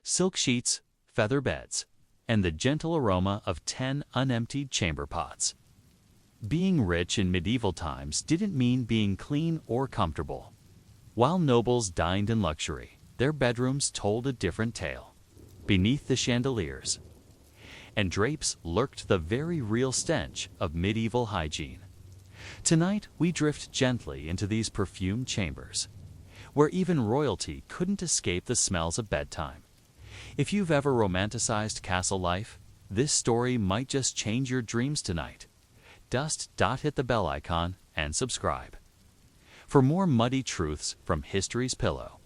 silk sheets, feather beds, and the gentle aroma of 10 unemptied chamber pots. Being rich in medieval times didn't mean being clean or comfortable. While nobles dined in luxury, their bedrooms told a different tale. Beneath the chandeliers and drapes lurked the very real stench of medieval hygiene. Tonight, we drift gently into these perfumed chambers, where even royalty couldn't escape the smells of bedtime. If you've ever romanticized castle life, this story might just change your dreams tonight. Hit the bell icon and subscribe for more muddy truths from history's pillow.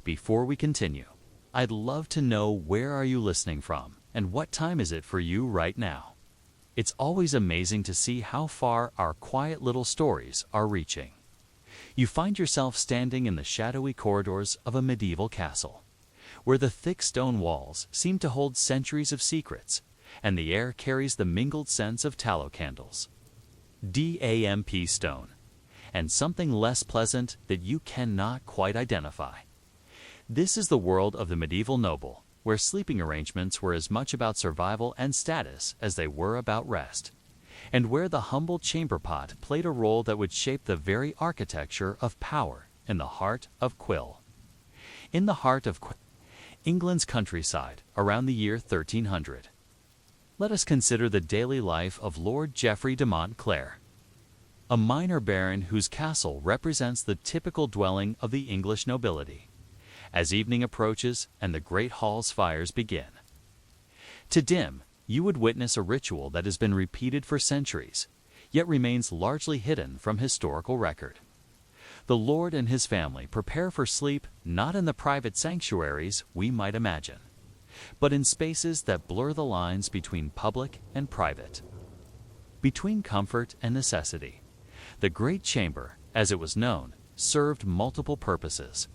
Before we continue, I'd love to know, where are you listening from and what time is it for you right now? It's always amazing to see how far our quiet little stories are reaching. You find yourself standing in the shadowy corridors of a medieval castle, where the thick stone walls seem to hold centuries of secrets, and the air carries the mingled scents of tallow candles, damp stone, and something less pleasant that you cannot quite identify. This is the world of the medieval noble, where sleeping arrangements were as much about survival and status as they were about rest, and where the humble chamber pot played a role that would shape the very architecture of power in the heart of England's countryside around the year 1300. Let us consider the daily life of Lord Geoffrey de Montclair, a minor baron whose castle represents the typical dwelling of the English nobility, as evening approaches and the great hall's fires begin to dim. You would witness a ritual that has been repeated for centuries, yet remains largely hidden from historical record. The Lord and his family prepare for sleep not in the private sanctuaries we might imagine, but in spaces that blur the lines between public and private. Between comfort and necessity, the Great Chamber, as it was known, served multiple purposes.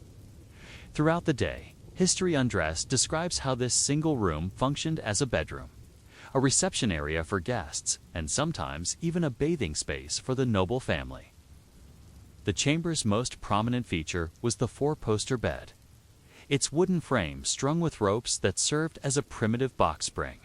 Throughout the day, History Undressed describes how this single room functioned as a bedroom, a reception area for guests, and sometimes even a bathing space for the noble family. The chamber's most prominent feature was the four-poster bed, its wooden frame strung with ropes that served as a primitive box spring.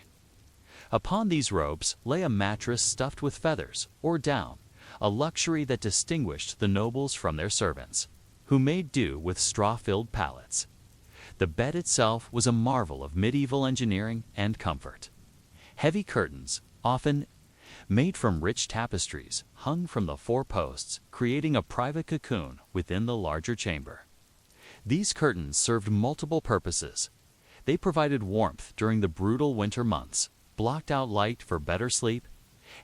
Upon these ropes lay a mattress stuffed with feathers or down, a luxury that distinguished the nobles from their servants, who made do with straw-filled pallets. The bed itself was a marvel of medieval engineering and comfort. Heavy curtains, often made from rich tapestries, hung from the four posts, creating a private cocoon within the larger chamber. These curtains served multiple purposes. They provided warmth during the brutal winter months, blocked out light for better sleep,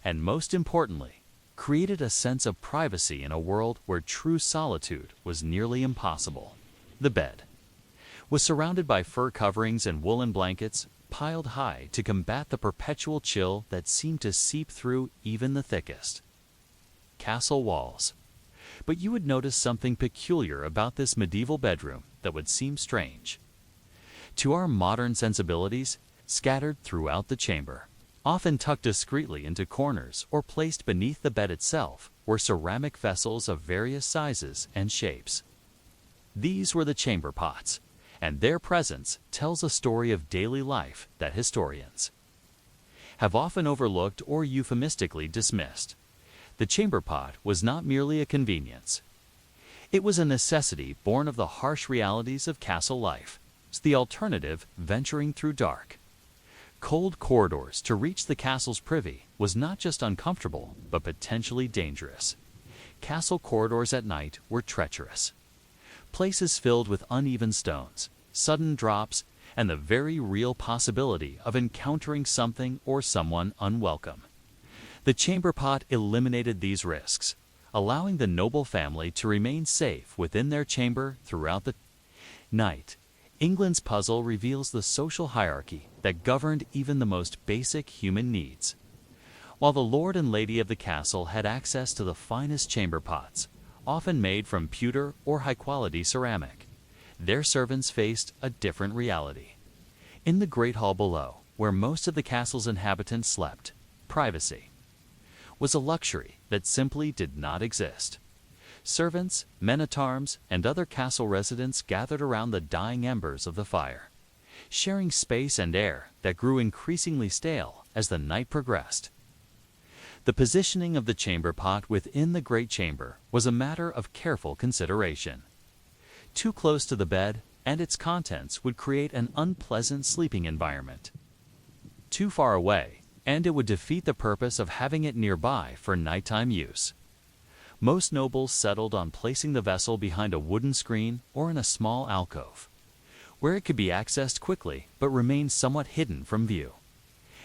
and most importantly, created a sense of privacy in a world where true solitude was nearly impossible. The bed was surrounded by fur coverings and woolen blankets, piled high to combat the perpetual chill that seemed to seep through even the thickest castle walls. But you would notice something peculiar about this medieval bedroom that would seem strange to our modern sensibilities. Scattered throughout the chamber, often tucked discreetly into corners or placed beneath the bed itself, were ceramic vessels of various sizes and shapes. These were the chamber pots, and their presence tells a story of daily life that historians have often overlooked or euphemistically dismissed. The chamber pot was not merely a convenience. It was a necessity born of the harsh realities of castle life. It's the alternative, venturing through dark, cold corridors to reach the castle's privy, was not just uncomfortable, but potentially dangerous. Castle corridors at night were treacherous, places filled with uneven stones, sudden drops, and the very real possibility of encountering something or someone unwelcome. The chamber pot eliminated these risks, allowing the noble family to remain safe within their chamber throughout the night. England's puzzle reveals the social hierarchy that governed even the most basic human needs. While the lord and lady of the castle had access to the finest chamber pots, often made from pewter or high-quality ceramic, their servants faced a different reality. In the great hall below, where most of the castle's inhabitants slept, privacy was a luxury that simply did not exist. Servants, men-at-arms, and other castle residents gathered around the dying embers of the fire, sharing space and air that grew increasingly stale as the night progressed. The positioning of the chamber pot within the great chamber was a matter of careful consideration. Too close to the bed and its contents would create an unpleasant sleeping environment. Too far away, and it would defeat the purpose of having it nearby for nighttime use. Most nobles settled on placing the vessel behind a wooden screen or in a small alcove, where it could be accessed quickly but remain somewhat hidden from view.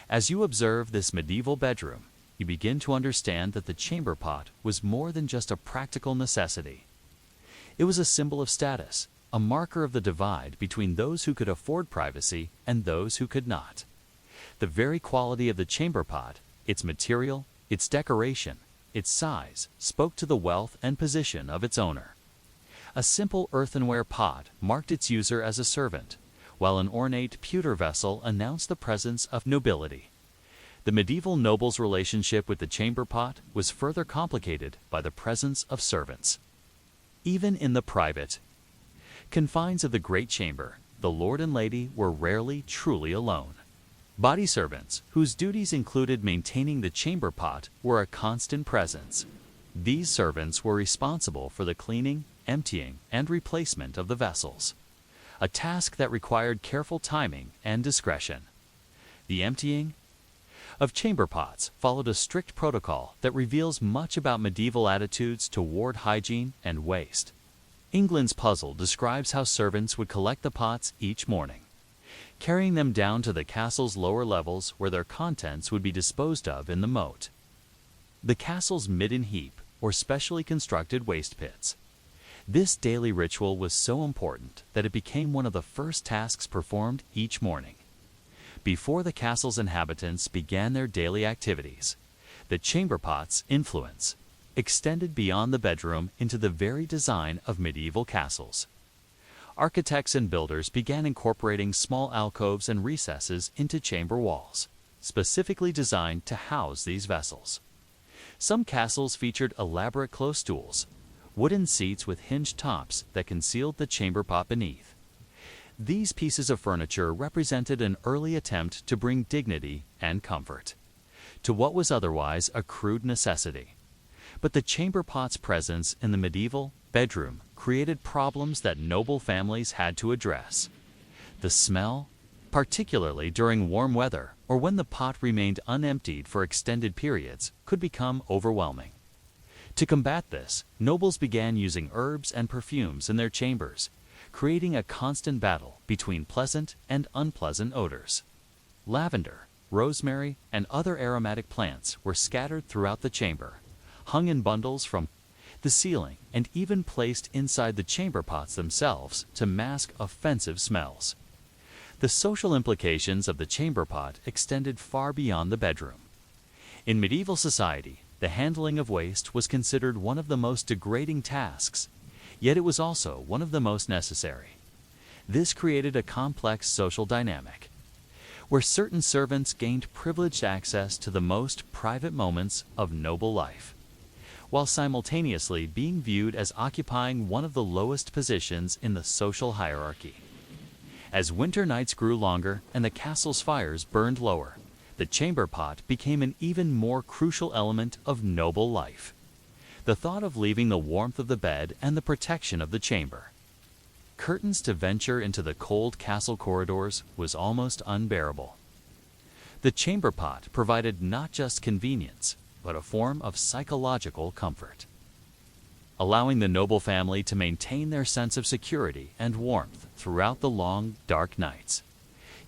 As you observe this medieval bedroom, you begin to understand that the chamber pot was more than just a practical necessity. It was a symbol of status, a marker of the divide between those who could afford privacy and those who could not. The very quality of the chamber pot, its material, its decoration, its size, spoke to the wealth and position of its owner. A simple earthenware pot marked its user as a servant, while an ornate pewter vessel announced the presence of nobility. The medieval noble's relationship with the chamber pot was further complicated by the presence of servants. Even in the private confines of the great chamber, the lord and lady were rarely truly alone. Body servants, whose duties included maintaining the chamber pot, were a constant presence. These servants were responsible for the cleaning, emptying, and replacement of the vessels, a task that required careful timing and discretion. The emptying of chamber pots followed a strict protocol that reveals much about medieval attitudes toward hygiene and waste. England's puzzle describes how servants would collect the pots each morning, carrying them down to the castle's lower levels where their contents would be disposed of in the moat. The castle's midden heap, or specially constructed waste pits. This daily ritual was so important that it became one of the first tasks performed each morning. Before the castle's inhabitants began their daily activities, the chamber pot's influence extended beyond the bedroom into the very design of medieval castles. Architects and builders began incorporating small alcoves and recesses into chamber walls, specifically designed to house these vessels. Some castles featured elaborate close stools, wooden seats with hinged tops that concealed the chamber pot beneath. These pieces of furniture represented an early attempt to bring dignity and comfort to what was otherwise a crude necessity. But the chamber pot's presence in the medieval bedroom created problems that noble families had to address. The smell, particularly during warm weather or when the pot remained unemptied for extended periods, could become overwhelming. To combat this, nobles began using herbs and perfumes in their chambers, creating a constant battle between pleasant and unpleasant odors. Lavender, rosemary, and other aromatic plants were scattered throughout the chamber, hung in bundles from the ceiling, and even placed inside the chamber pots themselves to mask offensive smells. The social implications of the chamber pot extended far beyond the bedroom. In medieval society, the handling of waste was considered one of the most degrading tasks, yet it was also one of the most necessary. This created a complex social dynamic, where certain servants gained privileged access to the most private moments of noble life, while simultaneously being viewed as occupying one of the lowest positions in the social hierarchy. As winter nights grew longer and the castle's fires burned lower, the chamber pot became an even more crucial element of noble life. The thought of leaving the warmth of the bed and the protection of the chamber, curtains to venture into the cold castle corridors, was almost unbearable. The chamber pot provided not just convenience, but a form of psychological comfort, allowing the noble family to maintain their sense of security and warmth throughout the long, dark nights.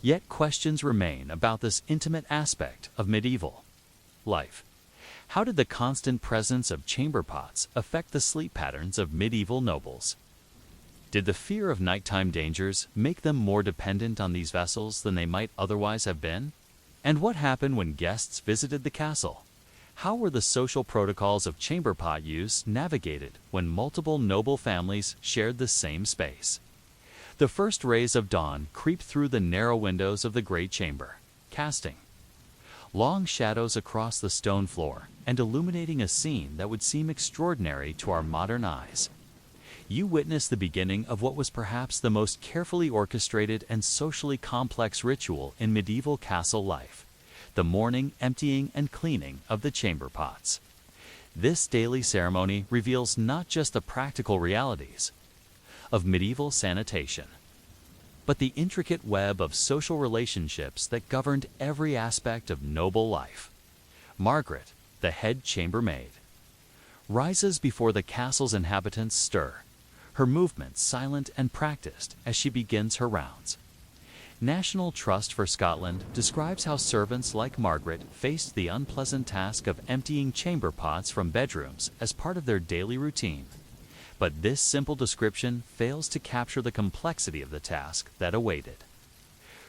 Yet questions remain about this intimate aspect of medieval life. How did the constant presence of chamber pots affect the sleep patterns of medieval nobles? Did the fear of nighttime dangers make them more dependent on these vessels than they might otherwise have been? And what happened when guests visited the castle? How were the social protocols of chamber pot use navigated when multiple noble families shared the same space? The first rays of dawn creep through the narrow windows of the great chamber, casting long shadows across the stone floor and illuminating a scene that would seem extraordinary to our modern eyes. You witness the beginning of what was perhaps the most carefully orchestrated and socially complex ritual in medieval castle life, the morning emptying and cleaning of the chamber pots. This daily ceremony reveals not just the practical realities of medieval sanitation, but the intricate web of social relationships that governed every aspect of noble life. Margaret, the head chambermaid, rises before the castle's inhabitants stir, her movements silent and practiced as she begins her rounds. National Trust for Scotland describes how servants like Margaret faced the unpleasant task of emptying chamber pots from bedrooms as part of their daily routine. But this simple description fails to capture the complexity of the task that awaited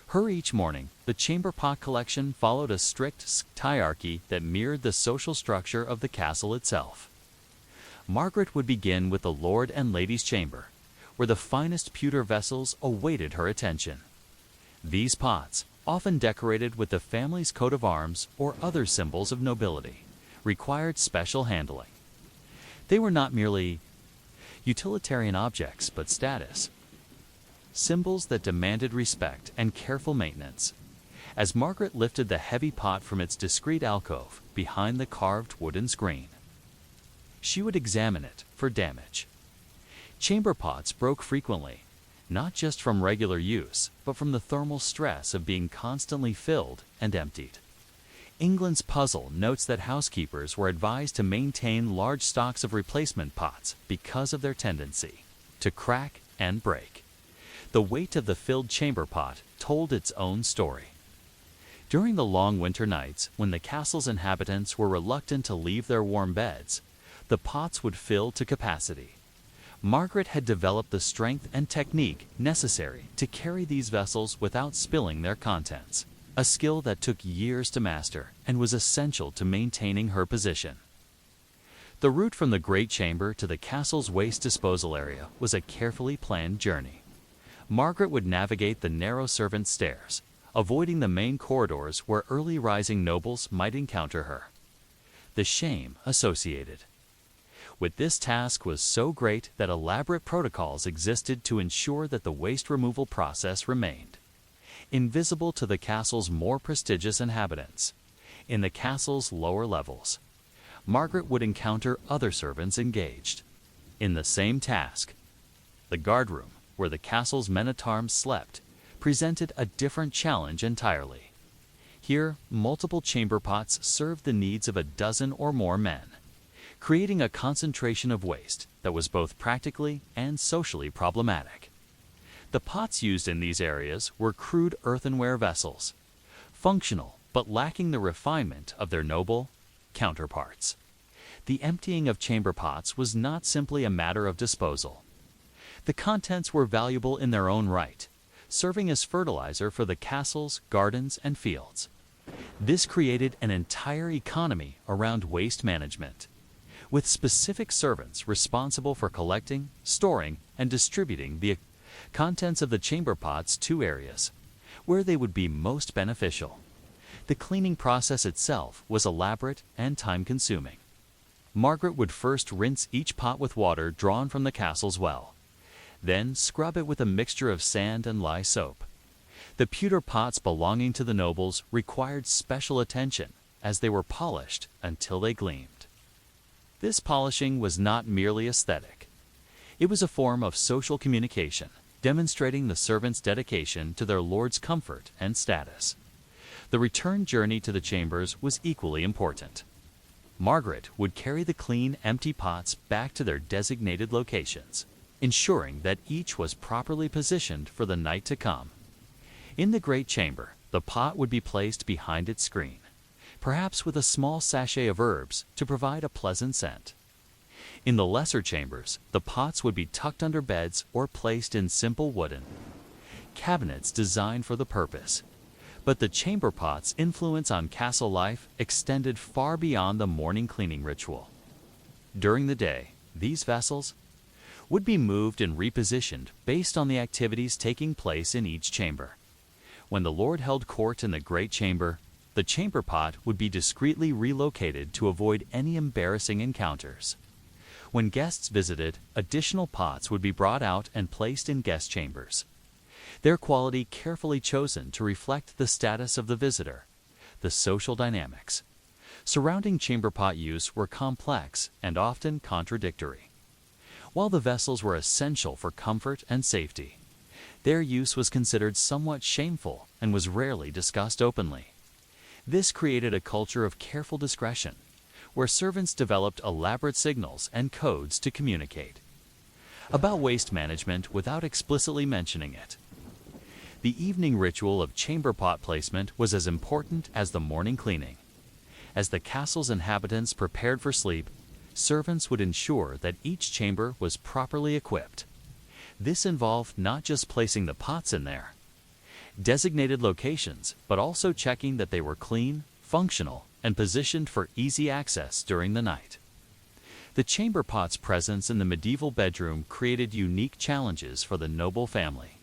her. Each morning, the chamber pot collection followed a strict hierarchy that mirrored the social structure of the castle itself. Margaret would begin with the Lord and Lady's chamber, where the finest pewter vessels awaited her attention. These pots, often decorated with the family's coat of arms or other symbols of nobility, required special handling. They were not merely utilitarian objects, but status symbols that demanded respect and careful maintenance. As Margaret lifted the heavy pot from its discreet alcove behind the carved wooden screen, she would examine it for damage. Chamber pots broke frequently, not just from regular use, but from the thermal stress of being constantly filled and emptied. England's Puzzle notes that housekeepers were advised to maintain large stocks of replacement pots because of their tendency to crack and break. The weight of the filled chamber pot told its own story. During the long winter nights, when the castle's inhabitants were reluctant to leave their warm beds, the pots would fill to capacity. Margaret had developed the strength and technique necessary to carry these vessels without spilling their contents, a skill that took years to master and was essential to maintaining her position. The route from the great chamber to the castle's waste disposal area was a carefully planned journey. Margaret would navigate the narrow servants' stairs, avoiding the main corridors where early rising nobles might encounter her. The shame associated with this task was so great that elaborate protocols existed to ensure that the waste removal process remained invisible to the castle's more prestigious inhabitants. In the castle's lower levels, Margaret would encounter other servants engaged in the same task. The guardroom, where the castle's men-at-arms slept, presented a different challenge entirely. Here, multiple chamber pots served the needs of a dozen or more men, creating a concentration of waste that was both practically and socially problematic. The pots used in these areas were crude earthenware vessels, functional but lacking the refinement of their noble counterparts. The emptying of chamber pots was not simply a matter of disposal. The contents were valuable in their own right, serving as fertilizer for the castle's gardens and fields. This created an entire economy around waste management, with specific servants responsible for collecting, storing, and distributing the contents of the chamber pots to areas where they would be most beneficial. The cleaning process itself was elaborate and time-consuming. Margaret would first rinse each pot with water drawn from the castle's well, then scrub it with a mixture of sand and lye soap. The pewter pots belonging to the nobles required special attention, as they were polished until they gleamed. This polishing was not merely aesthetic. It was a form of social communication, demonstrating the servants' dedication to their lord's comfort and status. The return journey to the chambers was equally important. Margaret would carry the clean, empty pots back to their designated locations, ensuring that each was properly positioned for the night to come. In the great chamber, the pot would be placed behind its screen, perhaps with a small sachet of herbs to provide a pleasant scent. In the lesser chambers, the pots would be tucked under beds or placed in simple wooden cabinets designed for the purpose. But the chamber pot's influence on castle life extended far beyond the morning cleaning ritual. During the day, these vessels would be moved and repositioned based on the activities taking place in each chamber. When the Lord held court in the great chamber, the chamber pot would be discreetly relocated to avoid any embarrassing encounters. When guests visited, additional pots would be brought out and placed in guest chambers, their quality carefully chosen to reflect the status of the visitor. The social dynamics surrounding chamber pot use were complex and often contradictory. While the vessels were essential for comfort and safety, their use was considered somewhat shameful and was rarely discussed openly. This created a culture of careful discretion, where servants developed elaborate signals and codes to communicate about waste management without explicitly mentioning it. The evening ritual of chamber pot placement was as important as the morning cleaning. As the castle's inhabitants prepared for sleep, servants would ensure that each chamber was properly equipped. This involved not just placing the pots in their designated locations, but also checking that they were clean, functional, and positioned for easy access during the night. The chamber pot's presence in the medieval bedroom created unique challenges for the noble family.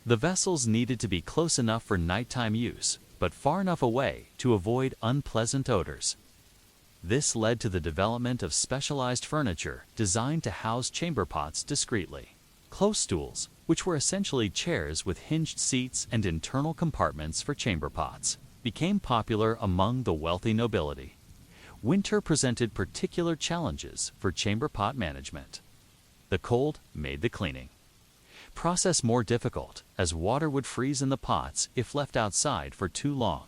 The vessels needed to be close enough for nighttime use, but far enough away to avoid unpleasant odors. This led to the development of specialized furniture designed to house chamber pots discreetly. Close stools, which were essentially chairs with hinged seats and internal compartments for chamber pots, became popular among the wealthy nobility. Winter presented particular challenges for chamber pot management. The cold made the cleaning process more difficult, as water would freeze in the pots if left outside for too long.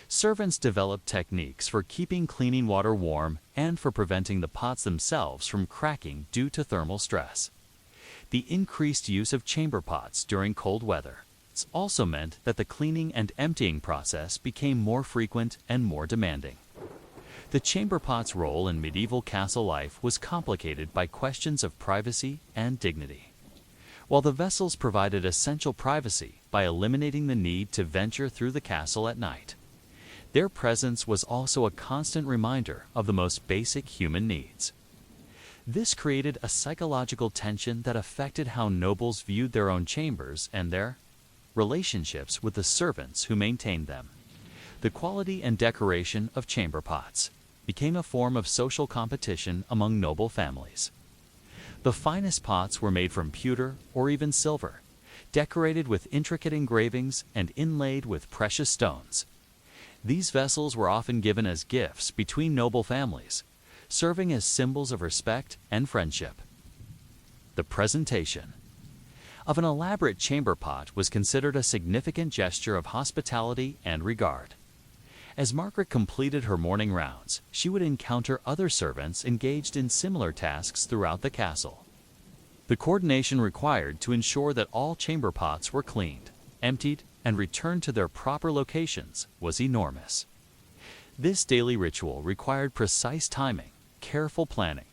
Servants developed techniques for keeping cleaning water warm and for preventing the pots themselves from cracking due to thermal stress. The increased use of chamber pots during cold weather also meant that the cleaning and emptying process became more frequent and more demanding. The chamber pot's role in medieval castle life was complicated by questions of privacy and dignity. While the vessels provided essential privacy by eliminating the need to venture through the castle at night, their presence was also a constant reminder of the most basic human needs. This created a psychological tension that affected how nobles viewed their own chambers and their relationships with the servants who maintained them. The quality and decoration of chamber pots became a form of social competition among noble families. The finest pots were made from pewter or even silver, decorated with intricate engravings and inlaid with precious stones. These vessels were often given as gifts between noble families, serving as symbols of respect and friendship. The presentation of an elaborate chamber pot was considered a significant gesture of hospitality and regard. As Margaret completed her morning rounds, she would encounter other servants engaged in similar tasks throughout the castle. The coordination required to ensure that all chamber pots were cleaned, emptied, and returned to their proper locations was enormous. This daily ritual required precise timing, careful planning,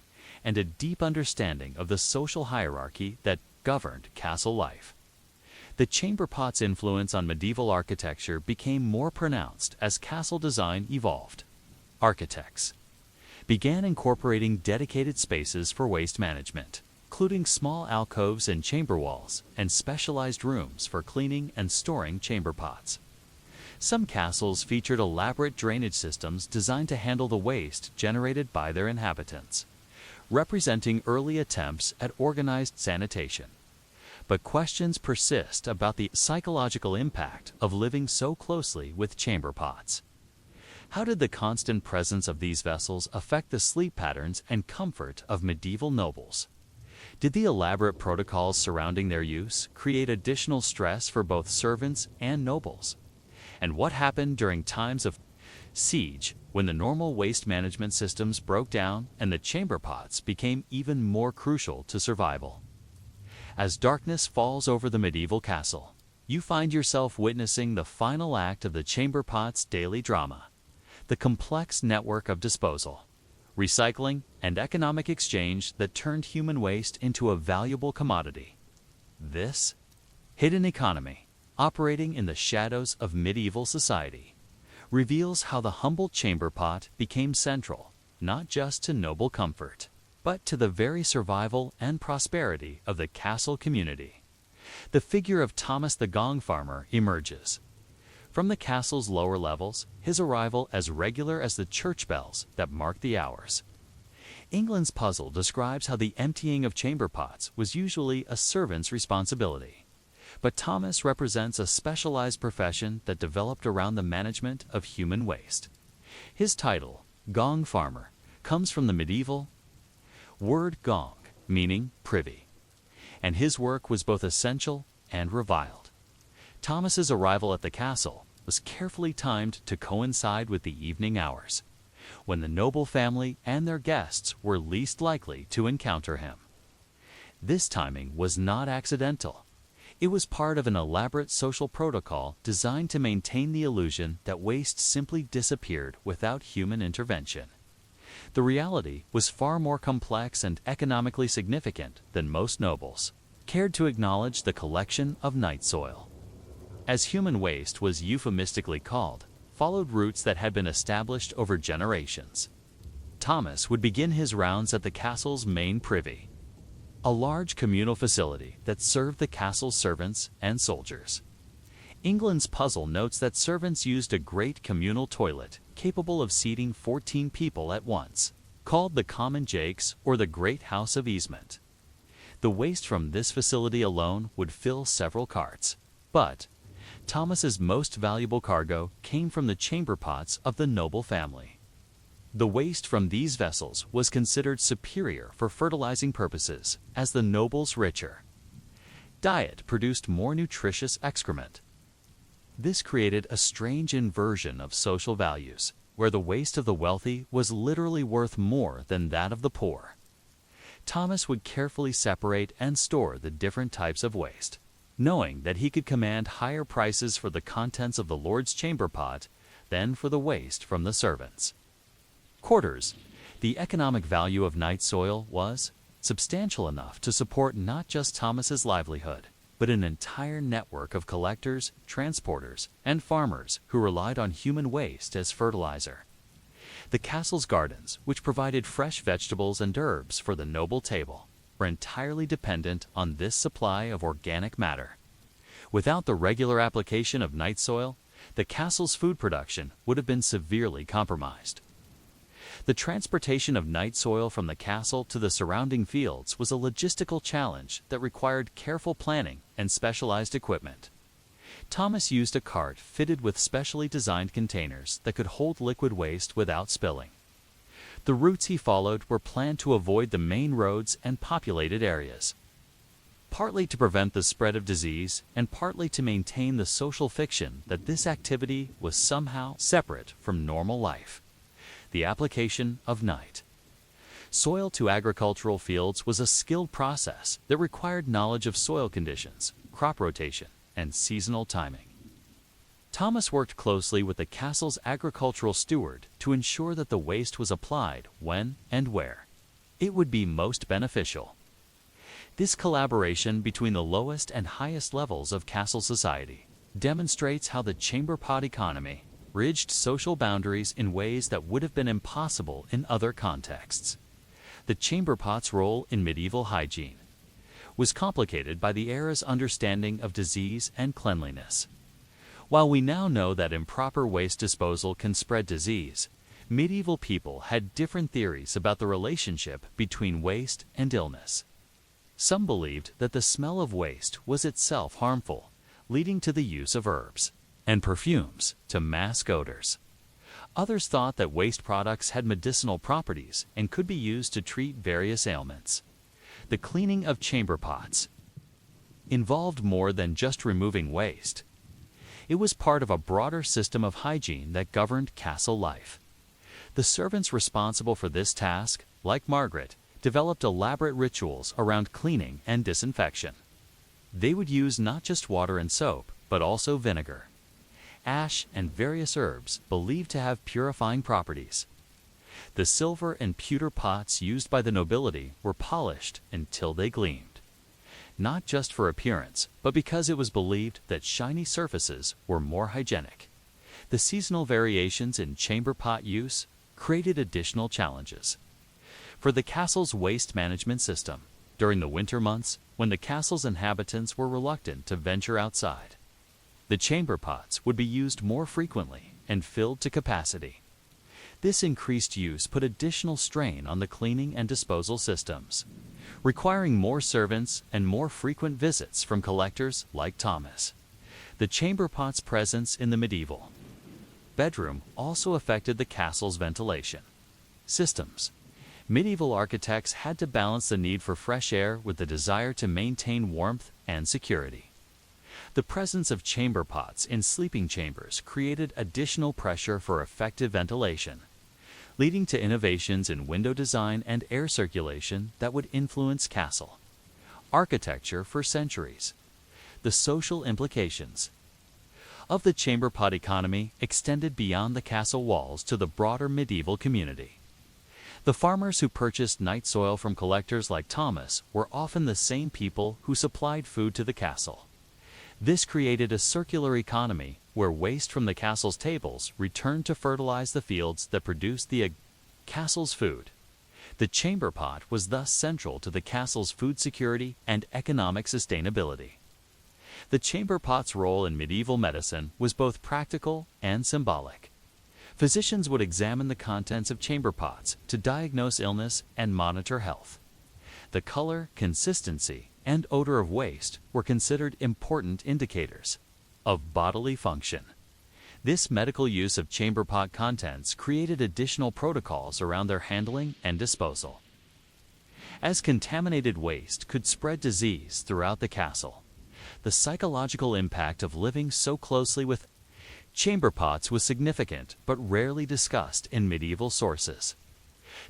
and a deep understanding of the social hierarchy that governed castle life. The chamber pot's influence on medieval architecture became more pronounced as castle design evolved. Architects began incorporating dedicated spaces for waste management, including small alcoves in chamber walls and specialized rooms for cleaning and storing chamber pots. Some castles featured elaborate drainage systems designed to handle the waste generated by their inhabitants, representing early attempts at organized sanitation. But questions persist about the psychological impact of living so closely with chamber pots. How did the constant presence of these vessels affect the sleep patterns and comfort of medieval nobles? Did the elaborate protocols surrounding their use create additional stress for both servants and nobles? And what happened during times of siege, when the normal waste management systems broke down and the chamber pots became even more crucial to survival? As darkness falls over the medieval castle, you find yourself witnessing the final act of the chamber pot's daily drama, the complex network of disposal, recycling, and economic exchange that turned human waste into a valuable commodity. This hidden economy, operating in the shadows of medieval society, reveals how the humble chamber pot became central, not just to noble comfort, but to the very survival and prosperity of the castle community. The figure of Thomas the Gong Farmer emerges. From the castle's lower levels, his arrival as regular as the church bells that marked the hours. England's puzzle describes how the emptying of chamber pots was usually a servant's responsibility. But Thomas represents a specialized profession that developed around the management of human waste. His title, Gong Farmer, comes from the medieval word gong, meaning privy, and his work was both essential and reviled. Thomas's arrival at the castle was carefully timed to coincide with the evening hours, when the noble family and their guests were least likely to encounter him. This timing was not accidental. It was part of an elaborate social protocol designed to maintain the illusion that waste simply disappeared without human intervention. The reality was far more complex and economically significant than most nobles cared to acknowledge the collection of night soil. As human waste was euphemistically called, followed routes that had been established over generations. Thomas would begin his rounds at the castle's main privy, a large communal facility that served the castle's servants and soldiers. England's puzzle notes that servants used a great communal toilet capable of seating 14 people at once, called the Common Jakes or the Great House of Easement. The waste from this facility alone would fill several carts, but Thomas's most valuable cargo came from the chamber pots of the noble family. The waste from these vessels was considered superior for fertilizing purposes, as the nobles' richer diet produced more nutritious excrement. This created a strange inversion of social values, where the waste of the wealthy was literally worth more than that of the poor. Thomas would carefully separate and store the different types of waste, knowing that he could command higher prices for the contents of the Lord's chamber pot than for the waste from the servants. Quarters. The economic value of night soil was substantial enough to support not just Thomas's livelihood, but an entire network of collectors, transporters, and farmers who relied on human waste as fertilizer. The castle's gardens, which provided fresh vegetables and herbs for the noble table, were entirely dependent on this supply of organic matter. Without the regular application of night soil, the castle's food production would have been severely compromised. The transportation of night soil from the castle to the surrounding fields was a logistical challenge that required careful planning and specialized equipment. Thomas used a cart fitted with specially designed containers that could hold liquid waste without spilling. The routes he followed were planned to avoid the main roads and populated areas, partly to prevent the spread of disease and partly to maintain the social fiction that this activity was somehow separate from normal life. The application of night soil to agricultural fields was a skilled process that required knowledge of soil conditions, crop rotation, and seasonal timing. Thomas worked closely with the castle's agricultural steward to ensure that the waste was applied when and where it would be most beneficial. This collaboration between the lowest and highest levels of castle society demonstrates how the chamber pot economy bridged social boundaries in ways that would have been impossible in other contexts. The chamber pot's role in medieval hygiene was complicated by the era's understanding of disease and cleanliness. While we now know that improper waste disposal can spread disease, medieval people had different theories about the relationship between waste and illness. Some believed that the smell of waste was itself harmful, leading to the use of herbs and perfumes to mask odors. Others thought that waste products had medicinal properties and could be used to treat various ailments. The cleaning of chamber pots involved more than just removing waste. It was part of a broader system of hygiene that governed castle life. The servants responsible for this task, like Margaret, developed elaborate rituals around cleaning and disinfection. They would use not just water and soap, but also vinegar, ash, and various herbs believed to have purifying properties. The silver and pewter pots used by the nobility were polished until they gleamed, not just for appearance, but because it was believed that shiny surfaces were more hygienic. The seasonal variations in chamber pot use created additional challenges. For the castle's waste management system, during the winter months, when the castle's inhabitants were reluctant to venture outside, the chamber pots would be used more frequently and filled to capacity. This increased use put additional strain on the cleaning and disposal systems, requiring more servants and more frequent visits from collectors like Thomas. The chamber pot's presence in the medieval bedroom also affected the castle's ventilation systems. Medieval architects had to balance the need for fresh air with the desire to maintain warmth and security. The presence of chamber pots in sleeping chambers created additional pressure for effective ventilation, leading to innovations in window design and air circulation that would influence castle architecture for centuries. The social implications of the chamber pot economy extended beyond the castle walls to the broader medieval community. The farmers who purchased night soil from collectors like Thomas were often the same people who supplied food to the castle. This created a circular economy where waste from the castle's tables returned to fertilize the fields that produced the castle's food. The chamber pot was thus central to the castle's food security and economic sustainability. The chamber pot's role in medieval medicine was both practical and symbolic. Physicians would examine the contents of chamber pots to diagnose illness and monitor health. The color, consistency, and odor of waste were considered important indicators of bodily function. This medical use of chamber pot contents created additional protocols around their handling and disposal, as contaminated waste could spread disease throughout the castle. The psychological impact of living so closely with chamber pots was significant but rarely discussed in medieval sources.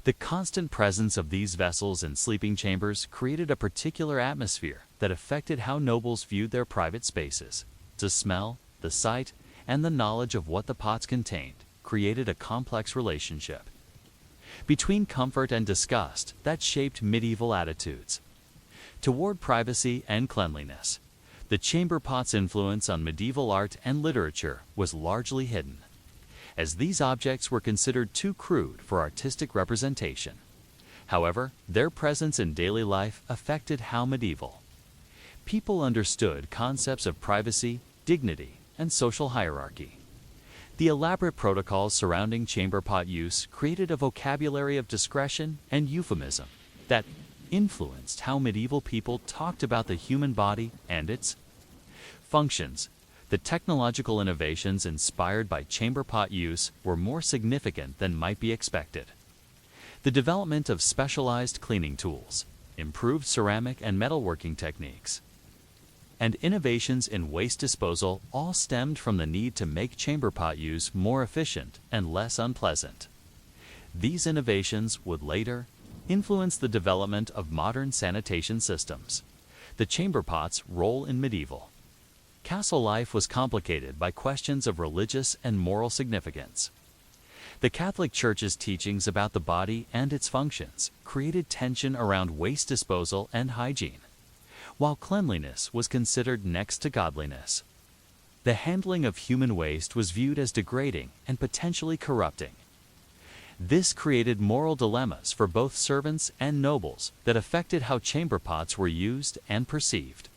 The constant presence of these vessels in sleeping chambers created a particular atmosphere that affected how nobles viewed their private spaces. The smell, the sight, and the knowledge of what the pots contained created a complex relationship between comfort and disgust that shaped medieval attitudes toward privacy and cleanliness. The chamber pot's influence on medieval art and literature was largely hidden, as these objects were considered too crude for artistic representation. However, their presence in daily life affected how medieval people understood concepts of privacy, dignity, and social hierarchy. The elaborate protocols surrounding chamber pot use created a vocabulary of discretion and euphemism that influenced how medieval people talked about the human body and its functions. The technological innovations inspired by chamber pot use were more significant than might be expected. The development of specialized cleaning tools, improved ceramic and metalworking techniques, and innovations in waste disposal all stemmed from the need to make chamber pot use more efficient and less unpleasant. These innovations would later influence the development of modern sanitation systems. The chamber pot's role in medieval castle life was complicated by questions of religious and moral significance. The Catholic Church's teachings about the body and its functions created tension around waste disposal and hygiene, while cleanliness was considered next to godliness. The handling of human waste was viewed as degrading and potentially corrupting. This created moral dilemmas for both servants and nobles that affected how chamber pots were used and perceived.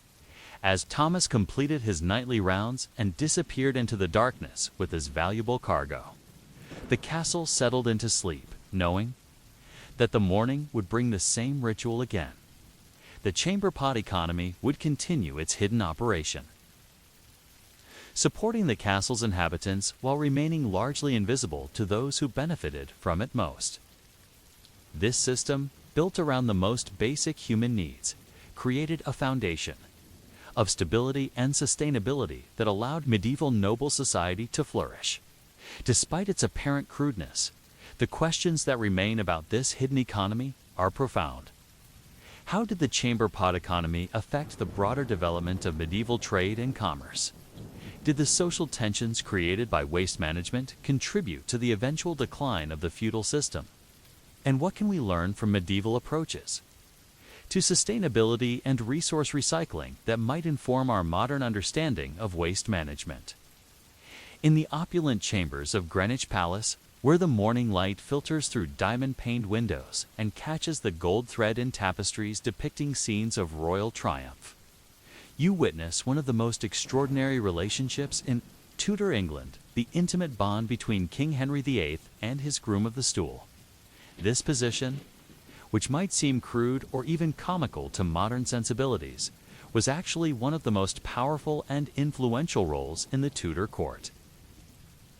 As Thomas completed his nightly rounds and disappeared into the darkness with his valuable cargo, the castle settled into sleep, knowing that the morning would bring the same ritual again. The chamber pot economy would continue its hidden operation, supporting the castle's inhabitants while remaining largely invisible to those who benefited from it most. This system, built around the most basic human needs, created a foundation of stability and sustainability that allowed medieval noble society to flourish. Despite its apparent crudeness, the questions that remain about this hidden economy are profound. How did the chamber pot economy affect the broader development of medieval trade and commerce? Did the social tensions created by waste management contribute to the eventual decline of the feudal system? And what can we learn from medieval approaches to sustainability and resource recycling that might inform our modern understanding of waste management? In the opulent chambers of Greenwich Palace, where the morning light filters through diamond-paned windows and catches the gold thread in tapestries depicting scenes of royal triumph, you witness one of the most extraordinary relationships in Tudor England the intimate bond between King Henry VIII and his groom of the stool. This position, which might seem crude or even comical to modern sensibilities, was actually one of the most powerful and influential roles in the Tudor court,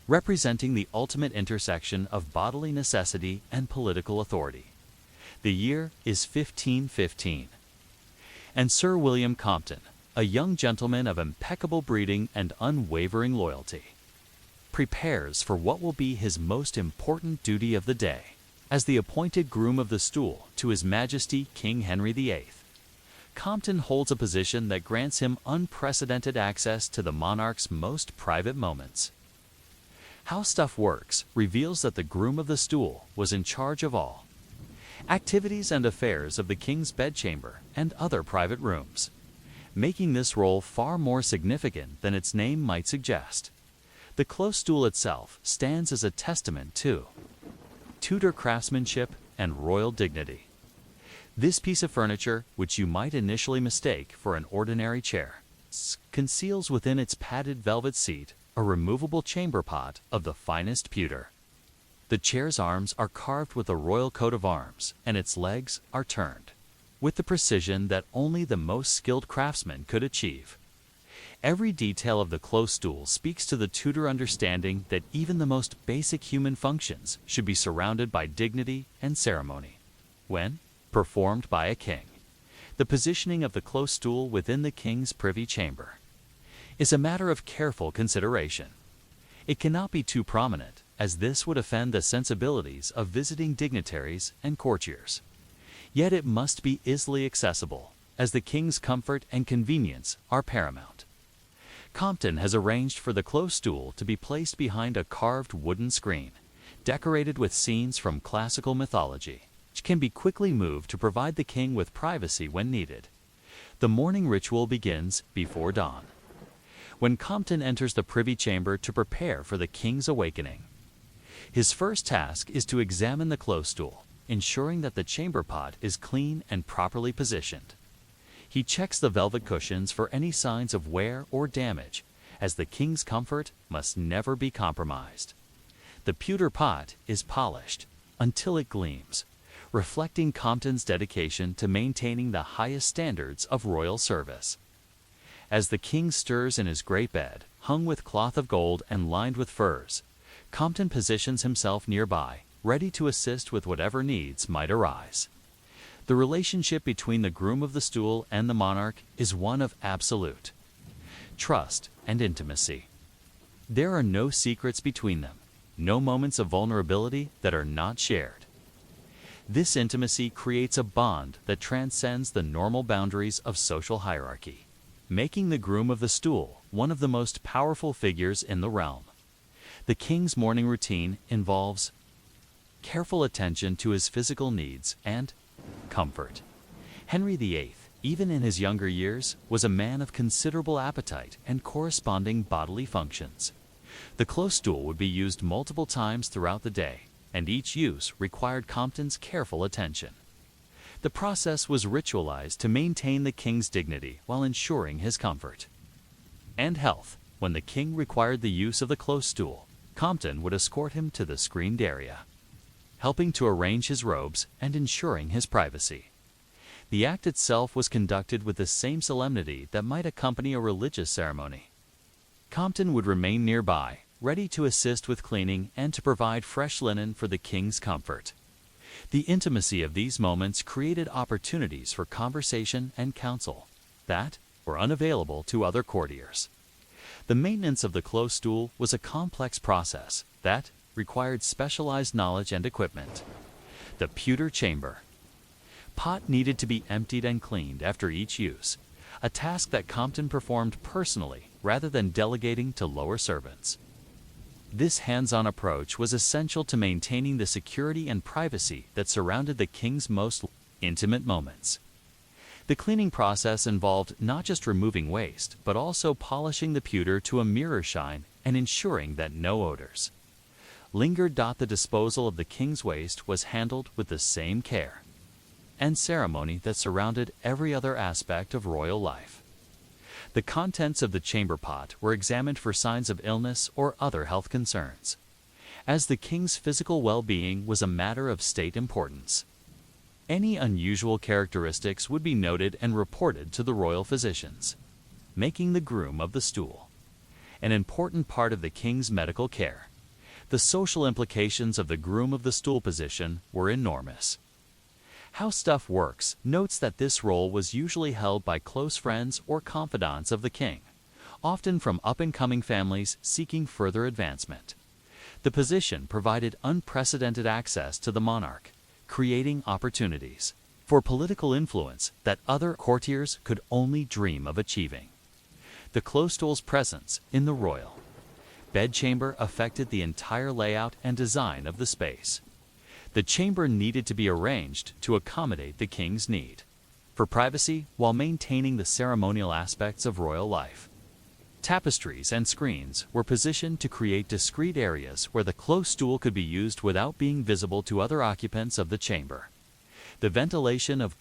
representing the ultimate intersection of bodily necessity and political authority. The year is 1515, and Sir William Compton, a young gentleman of impeccable breeding and unwavering loyalty, prepares for what will be his most important duty of the day. As the appointed groom of the stool to His Majesty King Henry VIII, Compton holds a position that grants him unprecedented access to the monarch's most private moments. How Stuff Works reveals that the groom of the stool was in charge of all activities and affairs of the king's bedchamber and other private rooms, making this role far more significant than its name might suggest. The close stool itself stands as a testament to Tudor craftsmanship and royal dignity. This piece of furniture, which you might initially mistake for an ordinary chair, conceals within its padded velvet seat a removable chamber pot of the finest pewter. The chair's arms are carved with a royal coat of arms, and its legs are turned with the precision that only the most skilled craftsman could achieve. Every detail of the close stool speaks to the Tudor understanding that even the most basic human functions should be surrounded by dignity and ceremony when performed by a king. The positioning of the close stool within the king's privy chamber is a matter of careful consideration. It cannot be too prominent, as this would offend the sensibilities of visiting dignitaries and courtiers. Yet it must be easily accessible, as the king's comfort and convenience are paramount. Compton has arranged for the close stool to be placed behind a carved wooden screen, decorated with scenes from classical mythology, which can be quickly moved to provide the king with privacy when needed. The morning ritual begins before dawn, when Compton enters the privy chamber to prepare for the king's awakening. His first task is to examine the close stool, ensuring that the chamber pot is clean and properly positioned. He checks the velvet cushions for any signs of wear or damage, as the king's comfort must never be compromised. The pewter pot is polished until it gleams, reflecting Compton's dedication to maintaining the highest standards of royal service. As the king stirs in his great bed, hung with cloth of gold and lined with furs, Compton positions himself nearby, ready to assist with whatever needs might arise. The relationship between the groom of the stool and the monarch is one of absolute trust and intimacy. There are no secrets between them, no moments of vulnerability that are not shared. This intimacy creates a bond that transcends the normal boundaries of social hierarchy, making the groom of the stool one of the most powerful figures in the realm. The king's morning routine involves careful attention to his physical needs and comfort. Henry VIII, even in his younger years, was a man of considerable appetite and corresponding bodily functions. The close stool would be used multiple times throughout the day, and each use required Compton's careful attention. The process was ritualized to maintain the king's dignity while ensuring his comfort and health. When the king required the use of the close stool, Compton would escort him to the screened area, helping to arrange his robes and ensuring his privacy. The act itself was conducted with the same solemnity that might accompany a religious ceremony. Compton would remain nearby, ready to assist with cleaning and to provide fresh linen for the king's comfort. The intimacy of these moments created opportunities for conversation and counsel that were unavailable to other courtiers. The maintenance of the close stool was a complex process that required specialized knowledge and equipment. The pewter chamber pot needed to be emptied and cleaned after each use, a task that Compton performed personally rather than delegating to lower servants. This hands-on approach was essential to maintaining the security and privacy that surrounded the king's most intimate moments. The cleaning process involved not just removing waste, but also polishing the pewter to a mirror shine and ensuring that no odors lingered. The disposal of the king's waste was handled with the same care and ceremony that surrounded every other aspect of royal life. The contents of the chamber pot were examined for signs of illness or other health concerns, as the king's physical well-being was a matter of state importance. Any unusual characteristics would be noted and reported to the royal physicians, making the groom of the stool an important part of the king's medical care. The social implications of the groom of the stool position were enormous. How Stuff Works notes that this role was usually held by close friends or confidants of the king, often from up-and-coming families seeking further advancement. The position provided unprecedented access to the monarch, creating opportunities for political influence that other courtiers could only dream of achieving. The close stool's presence in the royal bedchamber affected the entire layout and design of the space. The chamber needed to be arranged to accommodate the king's need for privacy while maintaining the ceremonial aspects of royal life. Tapestries and screens were positioned to create discrete areas where the close stool could be used without being visible to other occupants of the chamber. The ventilation of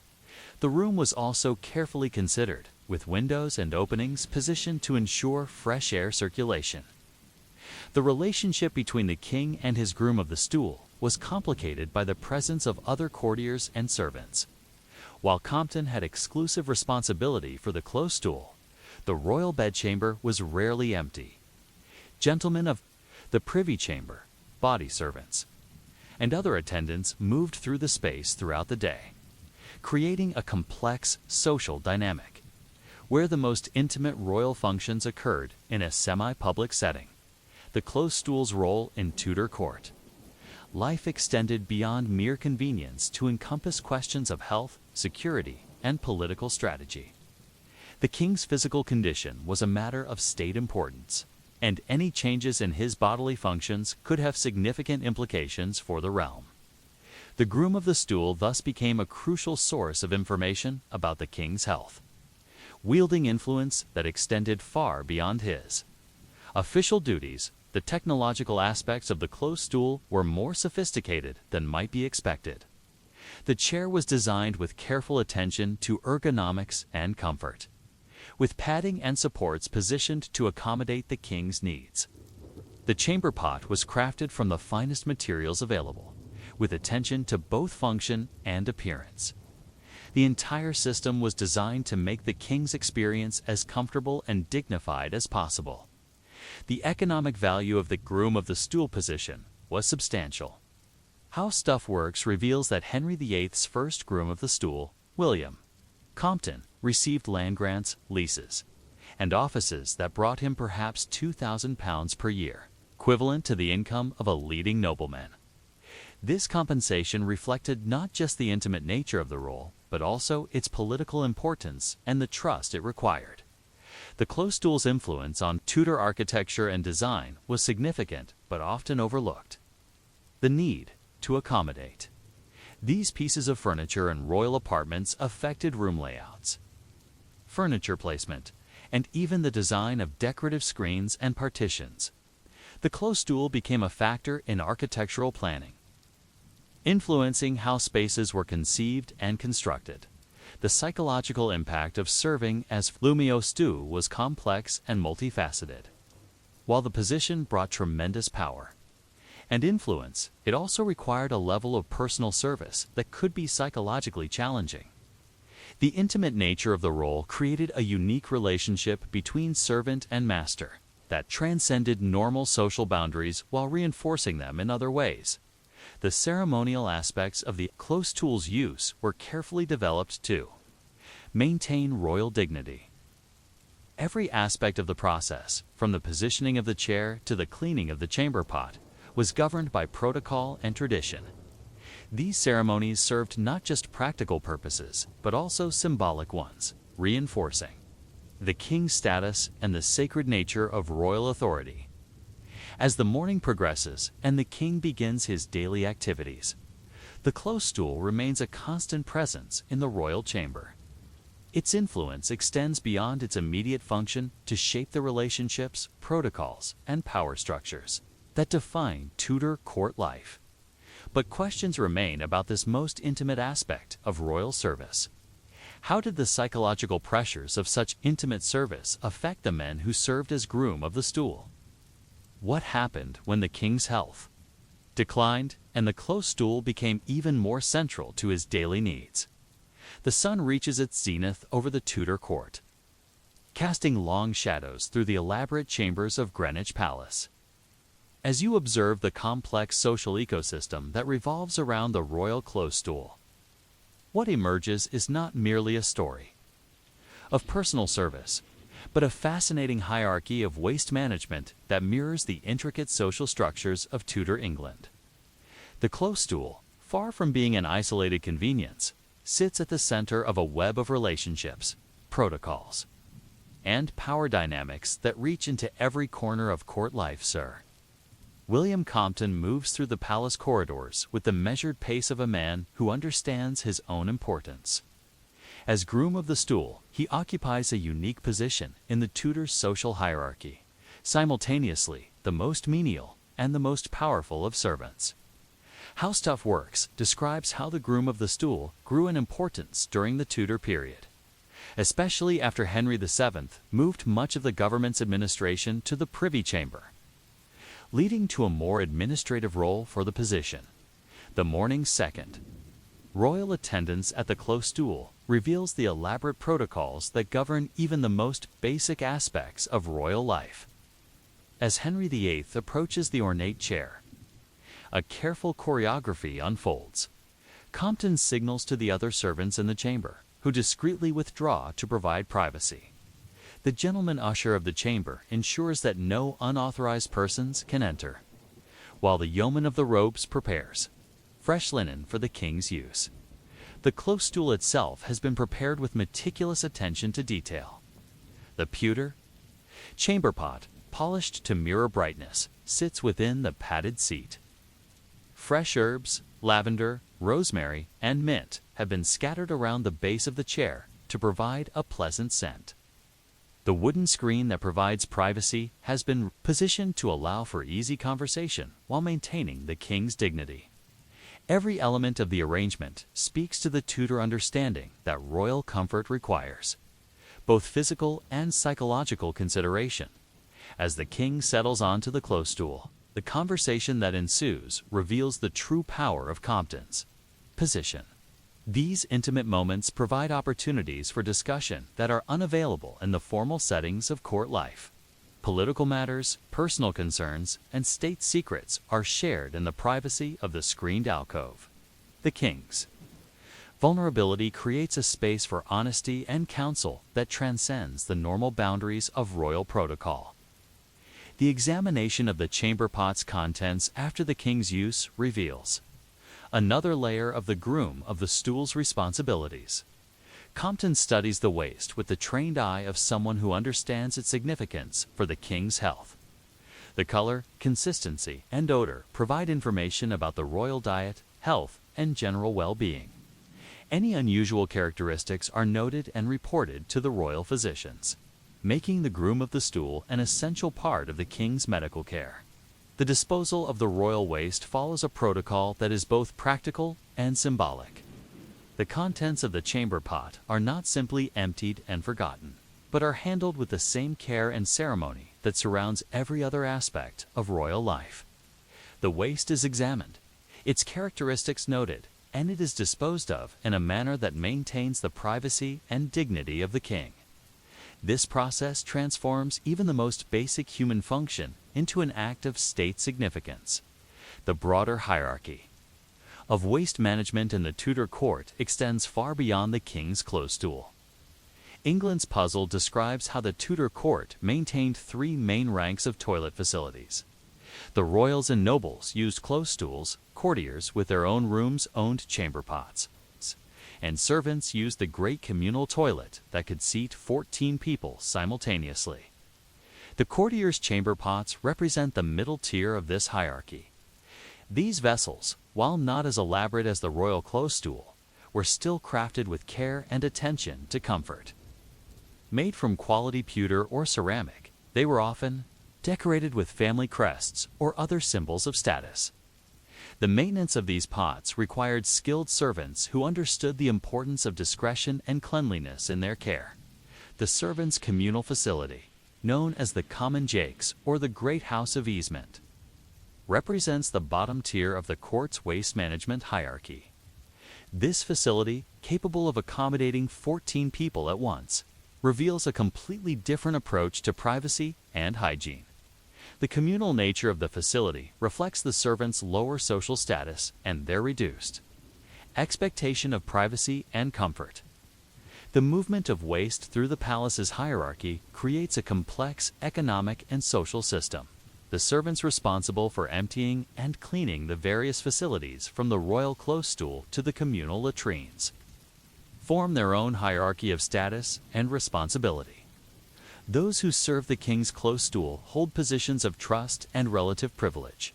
the room was also carefully considered, with windows and openings positioned to ensure fresh air circulation. The relationship between the king and his groom of the stool was complicated by the presence of other courtiers and servants. While Compton had exclusive responsibility for the close stool, the royal bedchamber was rarely empty. Gentlemen of the privy chamber, body servants, and other attendants moved through the space throughout the day, creating a complex social dynamic, where the most intimate royal functions occurred in a semi-public setting. The close stool's role in Tudor court life extended beyond mere convenience to encompass questions of health, security, and political strategy. The king's physical condition was a matter of state importance, and any changes in his bodily functions could have significant implications for the realm. The groom of the stool thus became a crucial source of information about the king's health, wielding influence that extended far beyond his official duties. The technological aspects of the close stool were more sophisticated than might be expected. The chair was designed with careful attention to ergonomics and comfort, with padding and supports positioned to accommodate the king's needs. The chamber pot was crafted from the finest materials available, with attention to both function and appearance. The entire system was designed to make the king's experience as comfortable and dignified as possible. The economic value of the groom of the stool position was substantial. How Stuff Works reveals that Henry VIII's first groom of the stool, William Compton, received land grants, leases, and offices that brought him perhaps £2,000 per year, equivalent to the income of a leading nobleman. This compensation reflected not just the intimate nature of the role, but also its political importance and the trust it required. The close stool's influence on Tudor architecture and design was significant but often overlooked. The need to accommodate. These pieces of furniture in royal apartments affected room layouts, furniture placement, and even the design of decorative screens and partitions. The close stool became a factor in architectural planning, influencing how spaces were conceived and constructed. The psychological impact of serving as Lumio stew was complex and multifaceted. While the position brought tremendous power and influence, it also required a level of personal service that could be psychologically challenging. The intimate nature of the role created a unique relationship between servant and master that transcended normal social boundaries while reinforcing them in other ways. The ceremonial aspects of the close stool's use were carefully developed to maintain royal dignity. Every aspect of the process, from the positioning of the chair to the cleaning of the chamber pot, was governed by protocol and tradition. These ceremonies served not just practical purposes, but also symbolic ones, reinforcing the king's status and the sacred nature of royal authority. As the morning progresses and the king begins his daily activities, the close stool remains a constant presence in the royal chamber. Its influence extends beyond its immediate function to shape the relationships, protocols, and power structures that define Tudor court life. But questions remain about this most intimate aspect of royal service. How did the psychological pressures of such intimate service affect the men who served as groom of the stool? What happened when the king's health declined and the close stool became even more central to his daily needs? The sun reaches its zenith over the Tudor court, casting long shadows through the elaborate chambers of Greenwich Palace. As you observe the complex social ecosystem that revolves around the royal close stool, what emerges is not merely a story of personal service, but a fascinating hierarchy of waste management that mirrors the intricate social structures of Tudor England. The close stool, far from being an isolated convenience, sits at the center of a web of relationships, protocols, and power dynamics that reach into every corner of court life, sir. William Compton moves through the palace corridors with the measured pace of a man who understands his own importance. As groom of the stool, he occupies a unique position in the Tudor social hierarchy, simultaneously the most menial and the most powerful of servants. How Stuff Works describes how the groom of the stool grew in importance during the Tudor period, especially after Henry VII moved much of the government's administration to the Privy Chamber, leading to a more administrative role for the position. The morning's second royal attendance at the close stool reveals the elaborate protocols that govern even the most basic aspects of royal life. As Henry VIII approaches the ornate chair, a careful choreography unfolds. Compton signals to the other servants in the chamber, who discreetly withdraw to provide privacy. The gentleman usher of the chamber ensures that no unauthorized persons can enter, while the yeoman of the robes prepares fresh linen for the king's use. The close stool itself has been prepared with meticulous attention to detail. The pewter chamber pot, polished to mirror brightness, sits within the padded seat. Fresh herbs, lavender, rosemary, and mint have been scattered around the base of the chair to provide a pleasant scent. The wooden screen that provides privacy has been positioned to allow for easy conversation while maintaining the king's dignity. Every element of the arrangement speaks to the Tudor understanding that royal comfort requires both physical and psychological consideration. As the king settles onto the close stool, the conversation that ensues reveals the true power of Compton's position. These intimate moments provide opportunities for discussion that are unavailable in the formal settings of court life. Political matters, personal concerns, and state secrets are shared in the privacy of the screened alcove. The king's vulnerability creates a space for honesty and counsel that transcends the normal boundaries of royal protocol. The examination of the chamber pot's contents after the king's use reveals another layer of the groom of the stool's responsibilities. Compton studies the waste with the trained eye of someone who understands its significance for the king's health. The color, consistency, and odor provide information about the royal diet, health, and general well-being. Any unusual characteristics are noted and reported to the royal physicians, making the groom of the stool an essential part of the king's medical care. The disposal of the royal waste follows a protocol that is both practical and symbolic. The contents of the chamber pot are not simply emptied and forgotten, but are handled with the same care and ceremony that surrounds every other aspect of royal life. The waste is examined, its characteristics noted, and it is disposed of in a manner that maintains the privacy and dignity of the king. This process transforms even the most basic human function into an act of state significance. The broader hierarchy of waste management in the Tudor court extends far beyond the king's close stool. England's puzzle describes how the Tudor court maintained three main ranks of toilet facilities. The royals and nobles used close stools, courtiers with their own rooms owned chamber pots, and servants used the great communal toilet that could seat 14 people simultaneously. The courtiers' chamber pots represent the middle tier of this hierarchy. These vessels, while not as elaborate as the royal close stool, were still crafted with care and attention to comfort. Made from quality pewter or ceramic, they were often decorated with family crests or other symbols of status. The maintenance of these pots required skilled servants who understood the importance of discretion and cleanliness in their care. The servants' communal facility, known as the common jakes or the Great House of Easement, represents the bottom tier of the court's waste management hierarchy. This facility, capable of accommodating 14 people at once, reveals a completely different approach to privacy and hygiene. The communal nature of the facility reflects the servants' lower social status and their reduced expectation of privacy and comfort. The movement of waste through the palace's hierarchy creates a complex economic and social system. The servants responsible for emptying and cleaning the various facilities from the royal close stool to the communal latrines form their own hierarchy of status and responsibility. Those who serve the king's close stool hold positions of trust and relative privilege,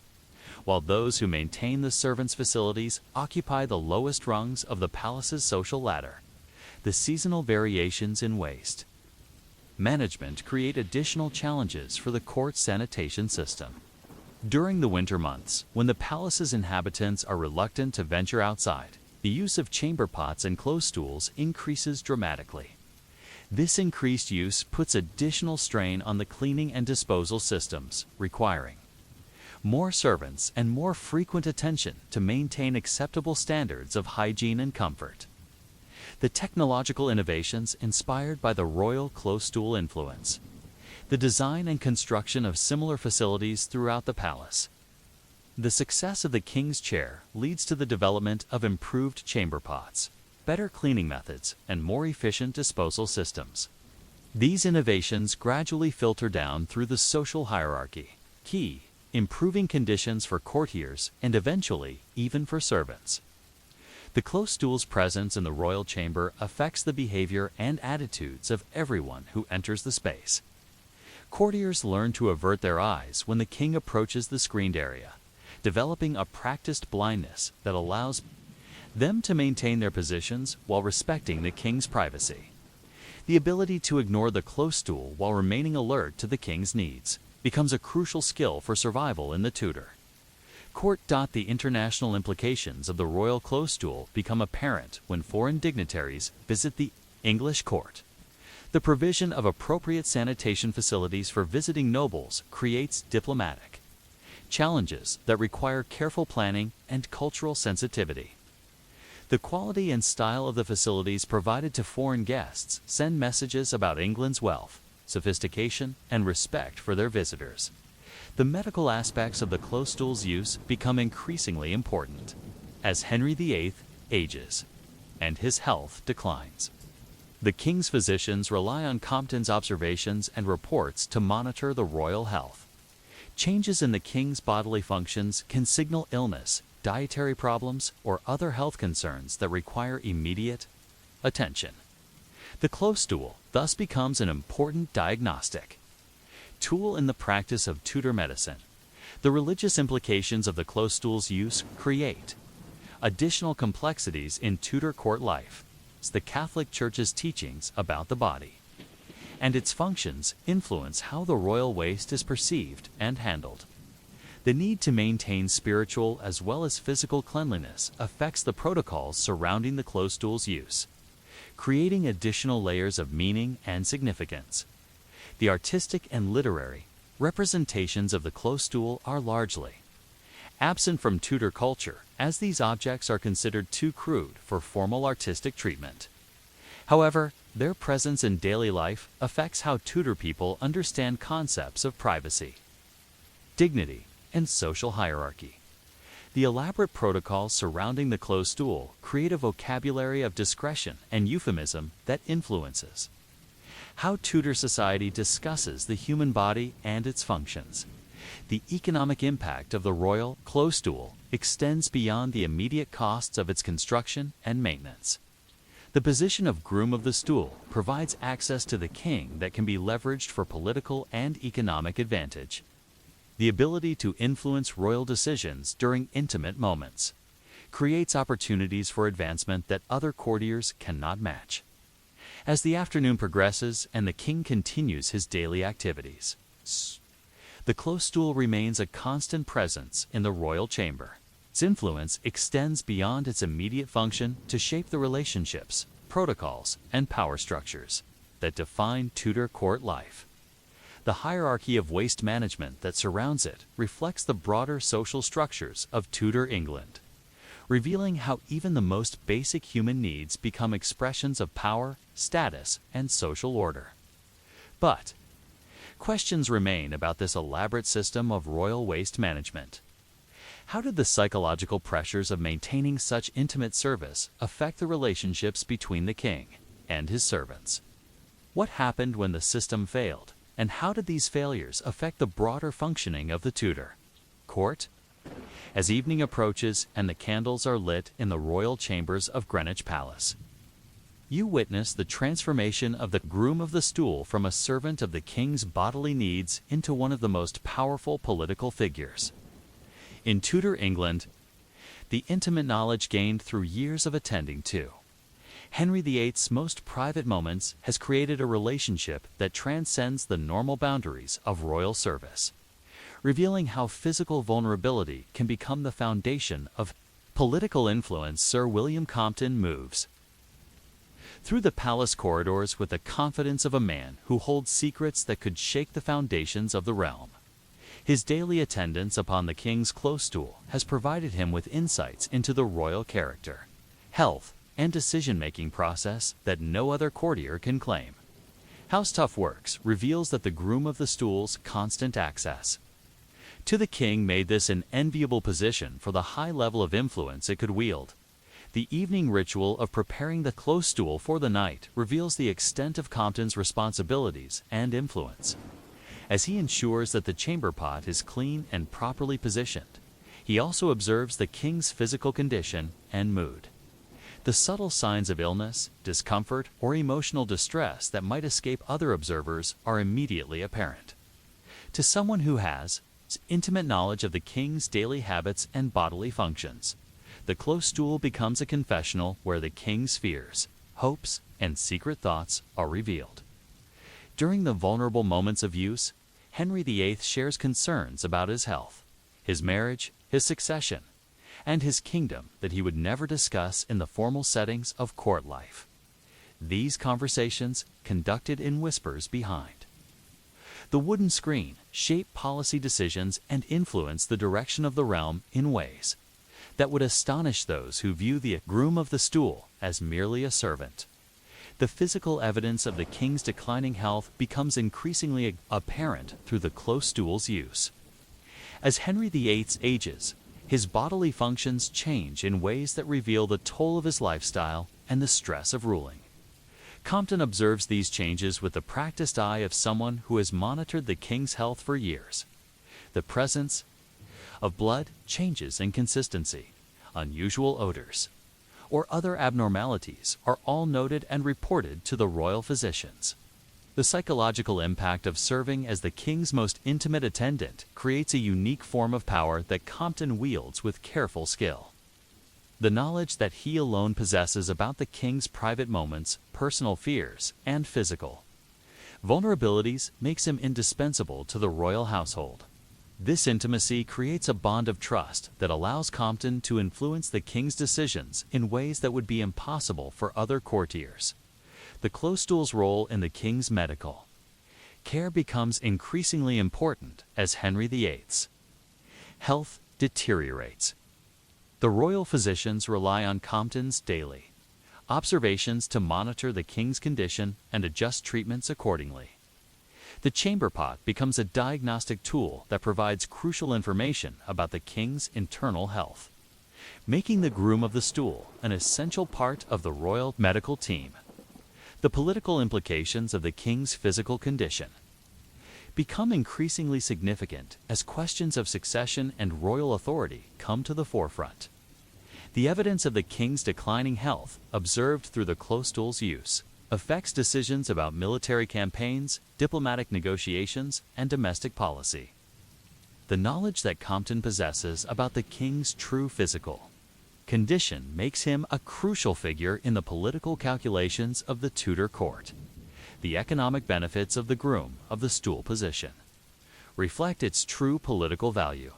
while those who maintain the servants' facilities occupy the lowest rungs of the palace's social ladder. The seasonal variations in waste management create additional challenges for the court's sanitation system. During the winter months, when the palace's inhabitants are reluctant to venture outside, the use of chamber pots and close stools increases dramatically. This increased use puts additional strain on the cleaning and disposal systems, requiring more servants and more frequent attention to maintain acceptable standards of hygiene and comfort. The technological innovations inspired by the royal close stool influence the design and construction of similar facilities throughout the palace. The success of the king's chair leads to the development of improved chamber pots, better cleaning methods, and more efficient disposal systems. These innovations gradually filter down through the social hierarchy, improving conditions for courtiers and eventually even for servants. The close stool's presence in the royal chamber affects the behavior and attitudes of everyone who enters the space. Courtiers learn to avert their eyes when the king approaches the screened area, developing a practiced blindness that allows them to maintain their positions while respecting the king's privacy. The ability to ignore the close stool while remaining alert to the king's needs becomes a crucial skill for survival in the Tudor court. The international implications of the royal close stool become apparent when foreign dignitaries visit the English court. The provision of appropriate sanitation facilities for visiting nobles creates diplomatic challenges that require careful planning and cultural sensitivity. The quality and style of the facilities provided to foreign guests send messages about England's wealth, sophistication, and respect for their visitors. The medical aspects of the close stool's use become increasingly important as Henry VIII ages and his health declines. The king's physicians rely on Compton's observations and reports to monitor the royal health. Changes in the king's bodily functions can signal illness, dietary problems, or other health concerns that require immediate attention. The close stool thus becomes an important diagnostic tool in the practice of Tudor medicine. The religious implications of the close stool's use create additional complexities in Tudor court life. The Catholic Church's teachings about the body and its functions influence how the royal waste is perceived and handled. The need to maintain spiritual as well as physical cleanliness affects the protocols surrounding the close stool's use, creating additional layers of meaning and significance. The artistic and literary representations of the close stool are largely absent from Tudor culture, as these objects are considered too crude for formal artistic treatment. However, their presence in daily life affects how Tudor people understand concepts of privacy, dignity, and social hierarchy. The elaborate protocols surrounding the close stool create a vocabulary of discretion and euphemism that influences how Tudor society discusses the human body and its functions. The economic impact of the royal close stool extends beyond the immediate costs of its construction and maintenance. The position of groom of the stool provides access to the king that can be leveraged for political and economic advantage. The ability to influence royal decisions during intimate moments creates opportunities for advancement that other courtiers cannot match. As the afternoon progresses and the king continues his daily activities, the close stool remains a constant presence in the royal chamber. Its influence extends beyond its immediate function to shape the relationships, protocols, and power structures that define Tudor court life. The hierarchy of waste management that surrounds it reflects the broader social structures of Tudor England, revealing how even the most basic human needs become expressions of power, status, and social order. But questions remain about this elaborate system of royal waste management. How did the psychological pressures of maintaining such intimate service affect the relationships between the king and his servants? What happened when the system failed, and how did these failures affect the broader functioning of the Tudor court? As evening approaches and the candles are lit in the royal chambers of Greenwich Palace, you witness the transformation of the groom of the stool from a servant of the king's bodily needs into one of the most powerful political figures. In Tudor England, the intimate knowledge gained through years of attending to Henry VIII's most private moments has created a relationship that transcends the normal boundaries of royal service, revealing how physical vulnerability can become the foundation of political influence. Sir William Compton moves through the palace corridors with the confidence of a man who holds secrets that could shake the foundations of the realm. His daily attendance upon the king's close stool has provided him with insights into the royal character, health, and decision-making process that no other courtier can claim. How Stuff Works reveals that the groom of the stool's constant access to the king made this an enviable position for the high level of influence it could wield. The evening ritual of preparing the close stool for the night reveals the extent of Compton's responsibilities and influence. As he ensures that the chamber pot is clean and properly positioned, he also observes the king's physical condition and mood. The subtle signs of illness, discomfort, or emotional distress that might escape other observers are immediately apparent. To someone who has intimate knowledge of the king's daily habits and bodily functions, the close stool becomes a confessional where the king's fears, hopes, and secret thoughts are revealed. During the vulnerable moments of use, Henry VIII shares concerns about his health, his marriage, his succession, and his kingdom that he would never discuss in the formal settings of court life. These conversations, conducted in whispers behind the wooden screen, shape policy decisions and influence the direction of the realm in ways that would astonish those who view the groom of the stool as merely a servant. The physical evidence of the king's declining health becomes increasingly apparent through the close stool's use. As Henry VIII ages, his bodily functions change in ways that reveal the toll of his lifestyle and the stress of ruling. Compton observes these changes with the practiced eye of someone who has monitored the king's health for years. The presence of blood, changes in consistency, unusual odors, or other abnormalities are all noted and reported to the royal physicians. The psychological impact of serving as the king's most intimate attendant creates a unique form of power that Compton wields with careful skill. The knowledge that he alone possesses about the king's private moments, personal fears, and physical vulnerabilities makes him indispensable to the royal household. This intimacy creates a bond of trust that allows Compton to influence the king's decisions in ways that would be impossible for other courtiers. The close stool's role in the king's medical care becomes increasingly important as Henry VIII's health deteriorates. The royal physicians rely on Compton's daily observations to monitor the king's condition and adjust treatments accordingly. The chamber pot becomes a diagnostic tool that provides crucial information about the king's internal health, making the groom of the stool an essential part of the royal medical team. The political implications of the king's physical condition become increasingly significant as questions of succession and royal authority come to the forefront. The evidence of the king's declining health, observed through the close stool's use, affects decisions about military campaigns, diplomatic negotiations, and domestic policy. The knowledge that Compton possesses about the king's true physical condition makes him a crucial figure in the political calculations of the Tudor court. The economic benefits of the groom of the stool position reflect its true political value.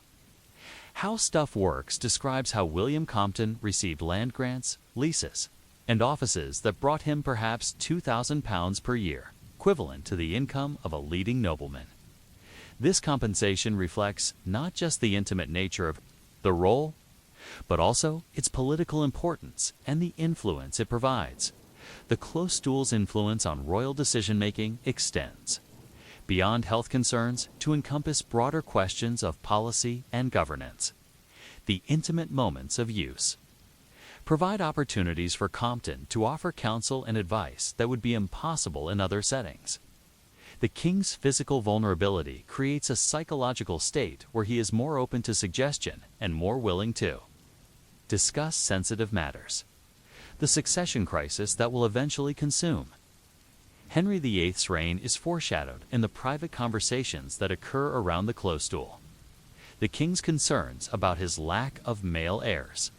How Stuff Works describes how William Compton received land grants, leases, and offices that brought him perhaps £2,000 per year, equivalent to the income of a leading nobleman. This compensation reflects not just the intimate nature of the role, but also its political importance and the influence it provides. The close stool's influence on royal decision-making extends beyond health concerns to encompass broader questions of policy and governance. The intimate moments of use provide opportunities for Compton to offer counsel and advice that would be impossible in other settings. The king's physical vulnerability creates a psychological state where he is more open to suggestion and more willing to discuss sensitive matters. The succession crisis that will eventually consume Henry VIII's reign is foreshadowed in the private conversations that occur around the close stool. The king's concerns about his lack of male heirs,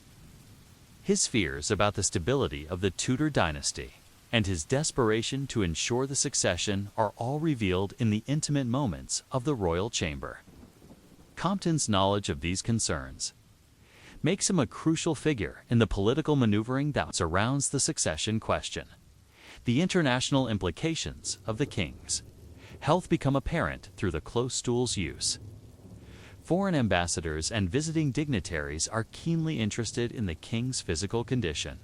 his fears about the stability of the Tudor dynasty, and his desperation to ensure the succession are all revealed in the intimate moments of the royal chamber. Compton's knowledge of these concerns makes him a crucial figure in the political maneuvering that surrounds the succession question. The international implications of the king's health become apparent through the close stool's use. Foreign ambassadors and visiting dignitaries are keenly interested in the king's physical condition,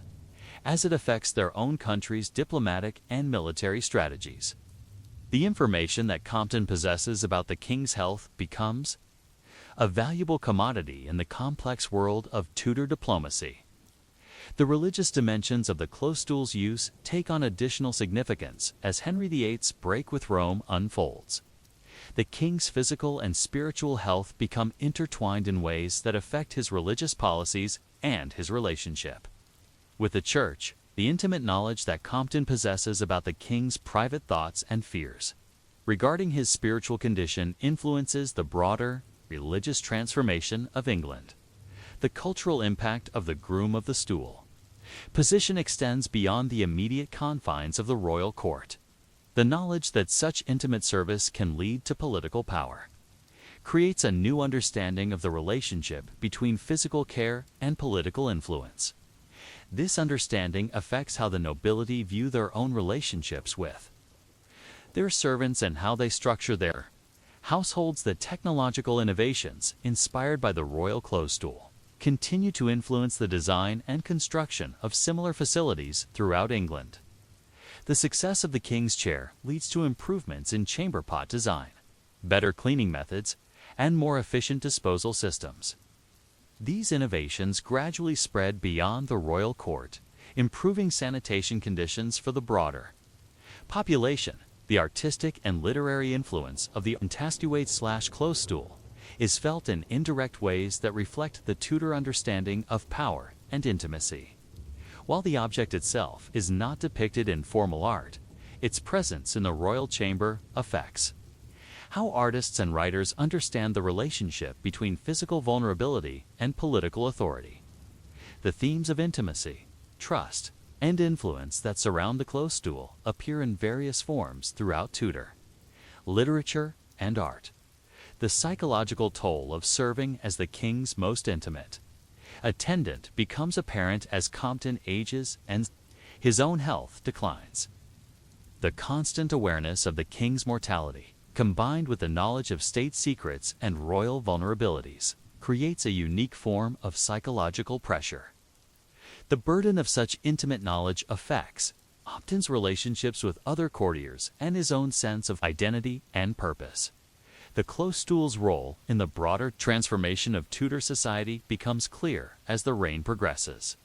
as it affects their own country's diplomatic and military strategies. The information that Compton possesses about the king's health becomes a valuable commodity in the complex world of Tudor diplomacy. The religious dimensions of the close stool's use take on additional significance as Henry VIII's break with Rome unfolds. The king's physical and spiritual health become intertwined in ways that affect his religious policies and his relationship with the church. The intimate knowledge that Compton possesses about the king's private thoughts and fears regarding his spiritual condition influences the broader religious transformation of England. The cultural impact of the groom of the stool position extends beyond the immediate confines of the royal court. The knowledge that such intimate service can lead to political power creates a new understanding of the relationship between physical care and political influence. This understanding affects how the nobility view their own relationships with their servants and how they structure their households. The technological innovations inspired by the royal close stool continue to influence the design and construction of similar facilities throughout England. The success of the king's chair leads to improvements in chamber pot design, better cleaning methods, and more efficient disposal systems. These innovations gradually spread beyond the royal court, improving sanitation conditions for the broader population. The artistic and literary influence of the entastuate/close stool is felt in indirect ways that reflect the Tudor understanding of power and intimacy. While the object itself is not depicted in formal art, its presence in the royal chamber affects how artists and writers understand the relationship between physical vulnerability and political authority. The themes of intimacy, trust, and influence that surround the close stool appear in various forms throughout Tudor literature and art. The psychological toll of serving as the king's most intimate attendant becomes apparent as Compton ages and his own health declines. The constant awareness of the king's mortality, combined with the knowledge of state secrets and royal vulnerabilities, creates a unique form of psychological pressure. The burden of such intimate knowledge affects Compton's relationships with other courtiers and his own sense of identity and purpose. The close stool's role in the broader transformation of Tudor society becomes clear as the reign progresses.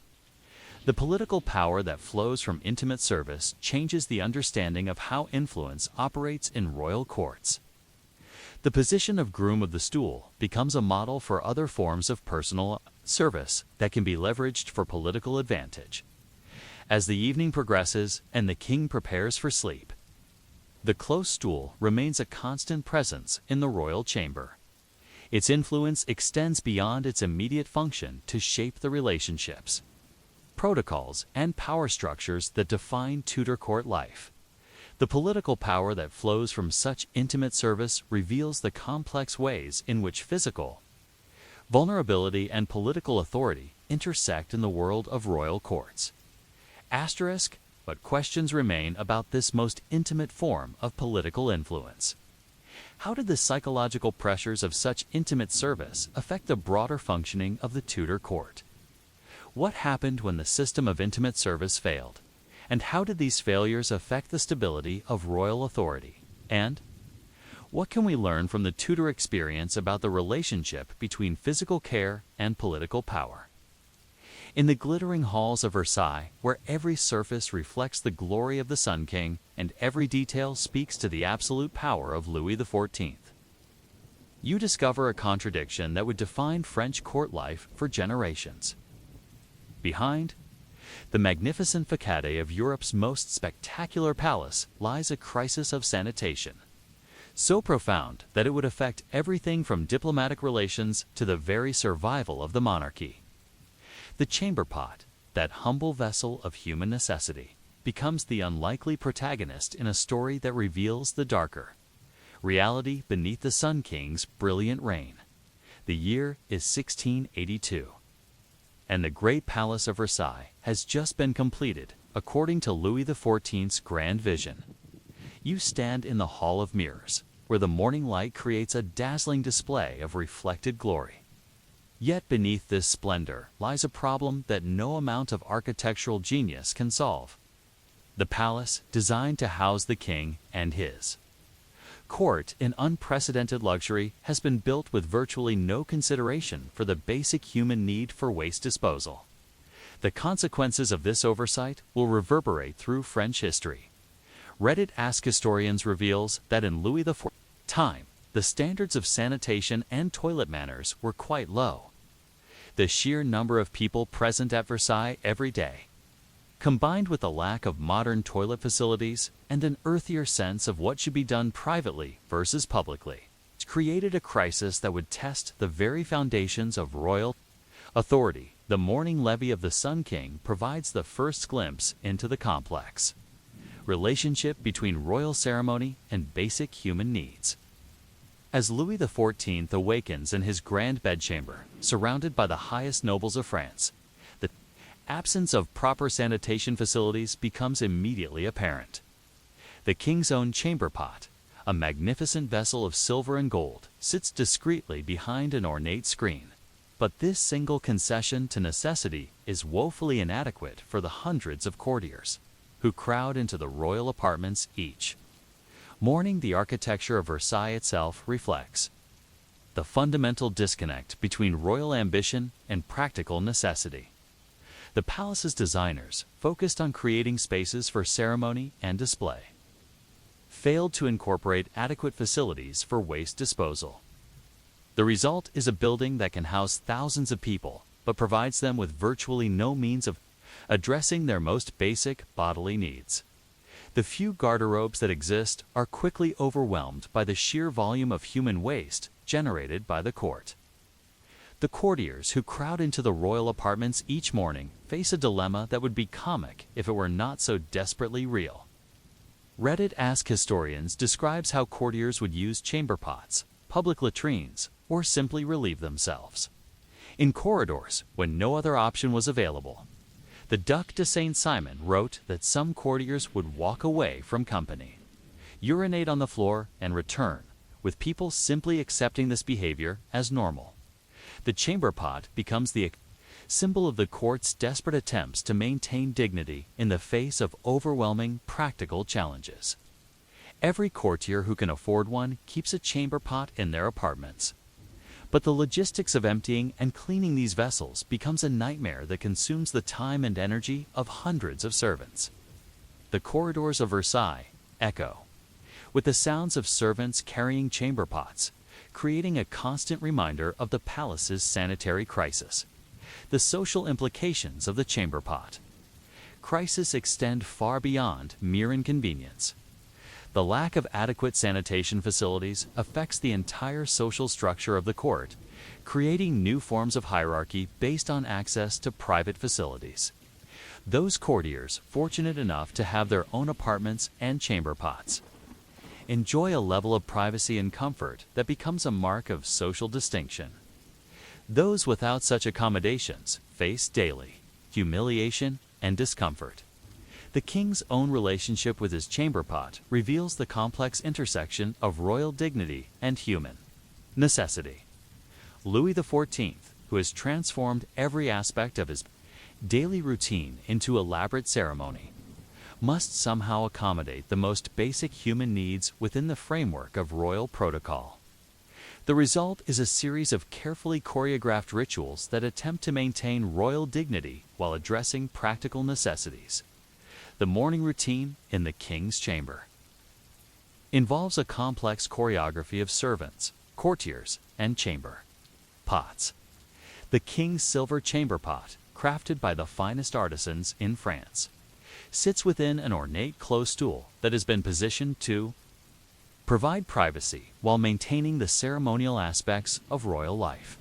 The political power that flows from intimate service changes the understanding of how influence operates in royal courts. The position of groom of the stool becomes a model for other forms of personal service that can be leveraged for political advantage. As the evening progresses and the king prepares for sleep, the close stool remains a constant presence in the royal chamber. Its influence extends beyond its immediate function to shape the relationships, protocols, and power structures that define Tudor court life. The political power that flows from such intimate service reveals the complex ways in which physical Vulnerability and political authority intersect in the world of royal courts. Asterisk, but questions remain about this most intimate form of political influence. How did the psychological pressures of such intimate service affect the broader functioning of the Tudor court? What happened when the system of intimate service failed? And how did these failures affect the stability of royal authority? And what can we learn from the Tudor experience about the relationship between physical care and political power? In the glittering halls of Versailles, where every surface reflects the glory of the Sun King and every detail speaks to the absolute power of Louis XIV, you discover a contradiction that would define French court life for generations. Behind the magnificent facade of Europe's most spectacular palace lies a crisis of sanitation, so profound that it would affect everything from diplomatic relations to the very survival of the monarchy. The chamber pot, that humble vessel of human necessity, becomes the unlikely protagonist in a story that reveals the darker reality beneath the Sun King's brilliant reign. The year is 1682, and the great palace of Versailles has just been completed according to Louis XIV's grand vision. You stand in the Hall of Mirrors, where the morning light creates a dazzling display of reflected glory. Yet beneath this splendor lies a problem that no amount of architectural genius can solve. The palace, designed to house the king and his court in unprecedented luxury, has been built with virtually no consideration for the basic human need for waste disposal. The consequences of this oversight will reverberate through French history. Reddit Ask Historians reveals that in Louis XIV's time, the standards of sanitation and toilet manners were quite low. The sheer number of people present at Versailles every day, combined with the lack of modern toilet facilities and an earthier sense of what should be done privately versus publicly, created a crisis that would test the very foundations of royal authority. The morning levee of the Sun King provides the first glimpse into the complex relationship between royal ceremony and basic human needs. As Louis XIV awakens in his grand bedchamber, surrounded by the highest nobles of France, the absence of proper sanitation facilities becomes immediately apparent. The king's own chamber pot, a magnificent vessel of silver and gold, sits discreetly behind an ornate screen. But this single concession to necessity is woefully inadequate for the hundreds of courtiers who crowd into the royal apartments each morning. The architecture of Versailles itself reflects the fundamental disconnect between royal ambition and practical necessity. The palace's designers, focused on creating spaces for ceremony and display, failed to incorporate adequate facilities for waste disposal. The result is a building that can house thousands of people, but provides them with virtually no means of addressing their most basic bodily needs. The few garderobes that exist are quickly overwhelmed by the sheer volume of human waste generated by the court. The courtiers who crowd into the royal apartments each morning face a dilemma that would be comic if it were not so desperately real. Reddit Ask Historians describes how courtiers would use chamber pots, public latrines, or simply relieve themselves in corridors when no other option was available. The Duc de Saint-Simon wrote that some courtiers would walk away from company, urinate on the floor, and return, with people simply accepting this behavior as normal. The chamber pot becomes the symbol of the court's desperate attempts to maintain dignity in the face of overwhelming practical challenges. Every courtier who can afford one keeps a chamber pot in their apartments. But the logistics of emptying and cleaning these vessels becomes a nightmare that consumes the time and energy of hundreds of servants. The corridors of Versailles echo with the sounds of servants carrying chamber pots, creating a constant reminder of the palace's sanitary crisis. The social implications of the chamber pot crisis extend far beyond mere inconvenience. The lack of adequate sanitation facilities affects the entire social structure of the court, creating new forms of hierarchy based on access to private facilities. Those courtiers fortunate enough to have their own apartments and chamber pots enjoy a level of privacy and comfort that becomes a mark of social distinction. Those without such accommodations face daily humiliation and discomfort. The king's own relationship with his chamber pot reveals the complex intersection of royal dignity and human necessity. Louis XIV, who has transformed every aspect of his daily routine into elaborate ceremony, must somehow accommodate the most basic human needs within the framework of royal protocol. The result is a series of carefully choreographed rituals that attempt to maintain royal dignity while addressing practical necessities. The morning routine in the king's chamber involves a complex choreography of servants, courtiers, and chamber pots. The king's silver chamber pot, crafted by the finest artisans in France, sits within an ornate close stool that has been positioned to provide privacy while maintaining the ceremonial aspects of royal life.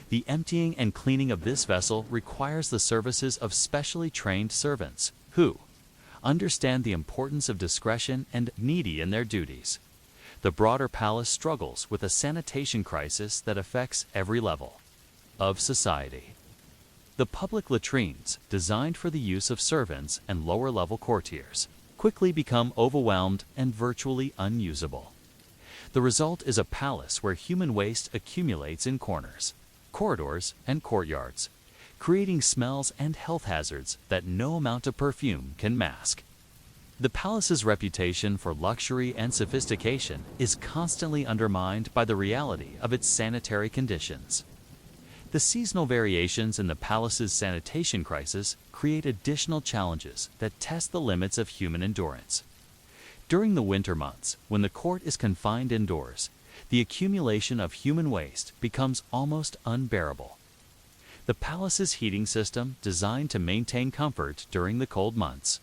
The emptying and cleaning of this vessel requires the services of specially trained servants who understand the importance of discretion and needy in their duties. The broader palace struggles with a sanitation crisis that affects every level of society. The public latrines, designed for the use of servants and lower-level courtiers, quickly become overwhelmed and virtually unusable. The result is a palace where human waste accumulates in corners, corridors, and courtyards, creating smells and health hazards that no amount of perfume can mask. The palace's reputation for luxury and sophistication is constantly undermined by the reality of its sanitary conditions. The seasonal variations in the palace's sanitation crisis create additional challenges that test the limits of human endurance. During the winter months, when the court is confined indoors, the accumulation of human waste becomes almost unbearable. The palace's heating system, designed to maintain comfort during the cold months,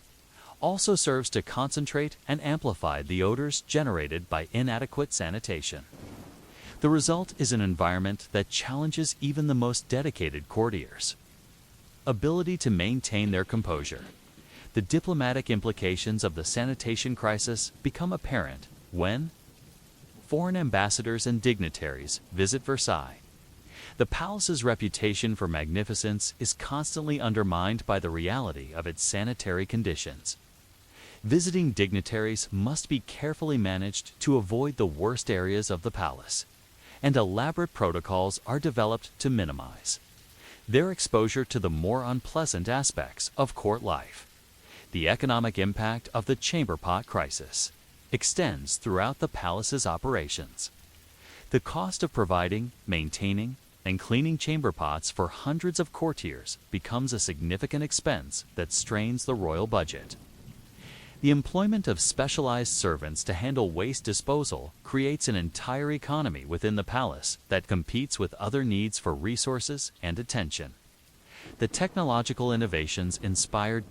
also serves to concentrate and amplify the odors generated by inadequate sanitation. The result is an environment that challenges even the most dedicated courtiers' ability to maintain their composure. The diplomatic implications of the sanitation crisis become apparent when foreign ambassadors and dignitaries visit Versailles. The palace's reputation for magnificence is constantly undermined by the reality of its sanitary conditions. Visiting dignitaries must be carefully managed to avoid the worst areas of the palace, and elaborate protocols are developed to minimize their exposure to the more unpleasant aspects of court life. The economic impact of the chamber pot crisis extends throughout the palace's operations. The cost of providing, maintaining, and cleaning chamber pots for hundreds of courtiers becomes a significant expense that strains the royal budget. The employment of specialized servants to handle waste disposal creates an entire economy within the palace that competes with other needs for resources and attention. The technological innovations inspired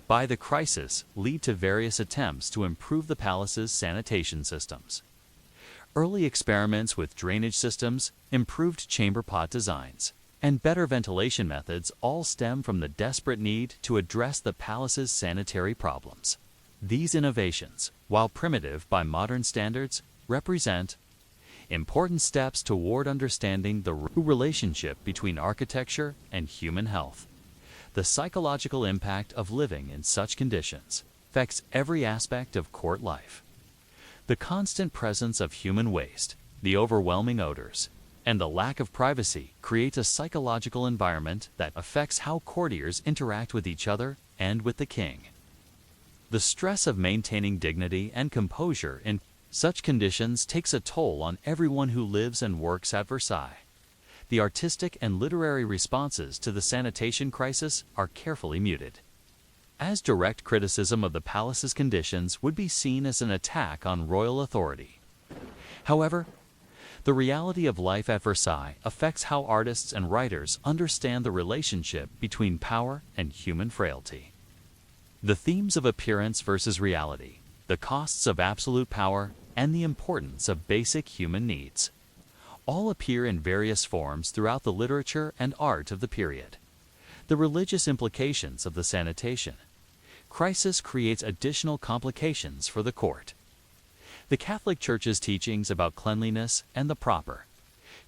by the crisis lead to various attempts to improve the palace's sanitation systems. Early experiments with drainage systems, improved chamber pot designs, and better ventilation methods all stem from the desperate need to address the palace's sanitary problems. These innovations, while primitive by modern standards, represent important steps toward understanding the relationship between architecture and human health. The psychological impact of living in such conditions affects every aspect of court life. The constant presence of human waste, the overwhelming odors, and the lack of privacy creates a psychological environment that affects how courtiers interact with each other and with the king. The stress of maintaining dignity and composure in such conditions takes a toll on everyone who lives and works at Versailles. The artistic and literary responses to the sanitation crisis are carefully muted, as direct criticism of the palace's conditions would be seen as an attack on royal authority. However, the reality of life at Versailles affects how artists and writers understand the relationship between power and human frailty. The themes of appearance versus reality, the costs of absolute power, and the importance of basic human needs all appear in various forms throughout the literature and art of the period. The religious implications of the sanitation crisis creates additional complications for the court. The Catholic Church's teachings about cleanliness and the proper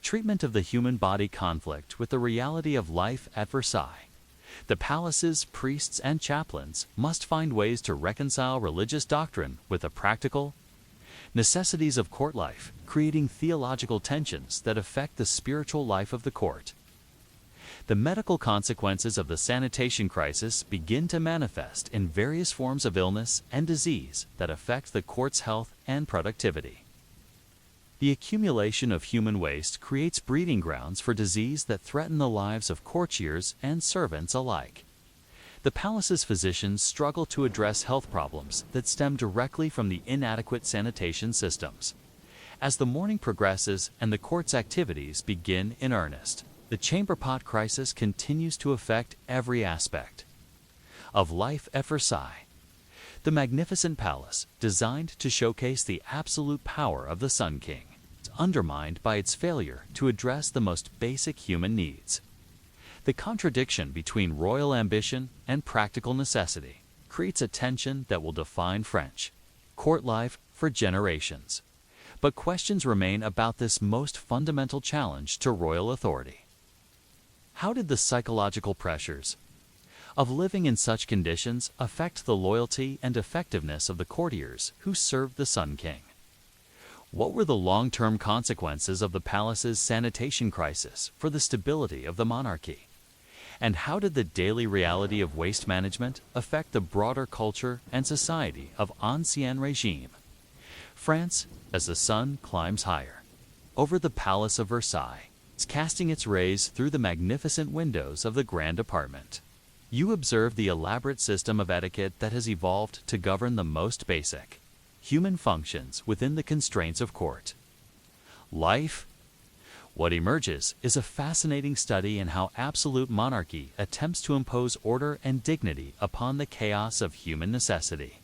Treatment of the human body conflict with the reality of life at Versailles. The palace's priests and chaplains must find ways to reconcile religious doctrine with the practical necessities of court life, creating theological tensions that affect the spiritual life of the court. The medical consequences of the sanitation crisis begin to manifest in various forms of illness and disease that affect the court's health and productivity. The accumulation of human waste creates breeding grounds for disease that threaten the lives of courtiers and servants alike. The palace's physicians struggle to address health problems that stem directly from the inadequate sanitation systems. As the morning progresses and the court's activities begin in earnest, the chamber pot crisis continues to affect every aspect of life at Versailles. The magnificent palace, designed to showcase the absolute power of the Sun King, is undermined by its failure to address the most basic human needs. The contradiction between royal ambition and practical necessity creates a tension that will define French court life for generations. But questions remain about this most fundamental challenge to royal authority. How did the psychological pressures of living in such conditions affect the loyalty and effectiveness of the courtiers who served the Sun King? What were the long-term consequences of the palace's sanitation crisis for the stability of the monarchy? And how did the daily reality of waste management affect the broader culture and society of Ancien Regime? France, as the sun climbs higher over the Palace of Versailles, is casting its rays through the magnificent windows of the grand apartment. You observe the elaborate system of etiquette that has evolved to govern the most basic human functions within the constraints of court life. What emerges is a fascinating study in how absolute monarchy attempts to impose order and dignity upon the chaos of human necessity,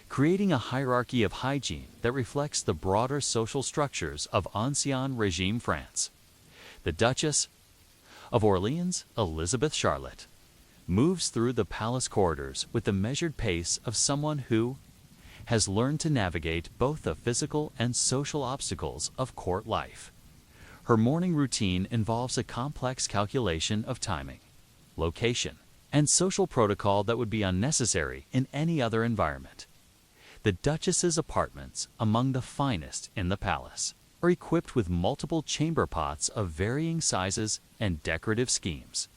creating a hierarchy of hygiene that reflects the broader social structures of Ancien Regime France. The Duchess of Orleans, Elizabeth Charlotte, moves through the palace corridors with the measured pace of someone who has learned to navigate both the physical and social obstacles of court life. Her morning routine involves a complex calculation of timing, location, and social protocol that would be unnecessary in any other environment. The Duchess's apartments, among the finest in the palace, are equipped with multiple chamber pots of varying sizes and decorative schemes,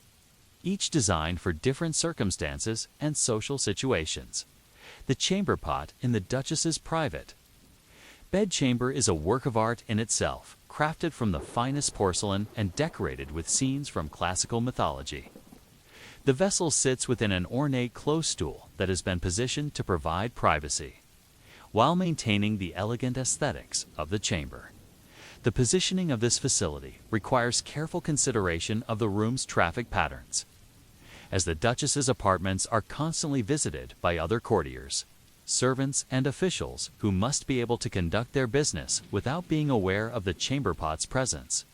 each designed for different circumstances and social situations. The chamber pot in the Duchess's private bedchamber is a work of art in itself, crafted from the finest porcelain and decorated with scenes from classical mythology. The vessel sits within an ornate close stool that has been positioned to provide privacy, while maintaining the elegant aesthetics of the chamber. The positioning of this facility requires careful consideration of the room's traffic patterns, as the Duchess's apartments are constantly visited by other courtiers, servants, and officials who must be able to conduct their business without being aware of the chamber pot's presence.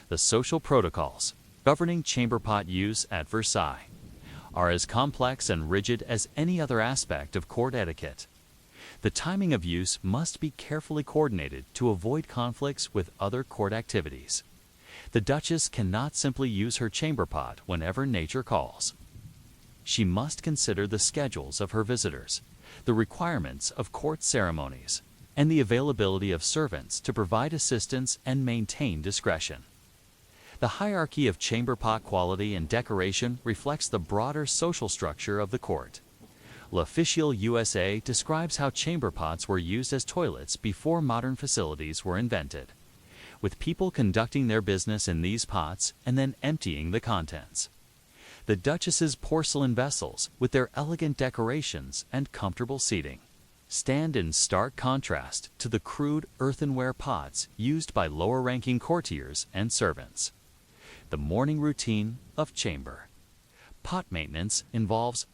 The social protocols governing chamber pot use at Versailles are as complex and rigid as any other aspect of court etiquette. The timing of use must be carefully coordinated to avoid conflicts with other court activities. The Duchess cannot simply use her chamber pot whenever nature calls. She must consider the schedules of her visitors, the requirements of court ceremonies, and the availability of servants to provide assistance and maintain discretion. The hierarchy of chamber pot quality and decoration reflects the broader social structure of the court. L'Officiel USA describes how chamber pots were used as toilets before modern facilities were invented, with people conducting their business in these pots and then emptying the contents. The Duchess's porcelain vessels, with their elegant decorations and comfortable seating, stand in stark contrast to the crude earthenware pots used by lower-ranking courtiers and servants. The morning routine of chamber pot maintenance involves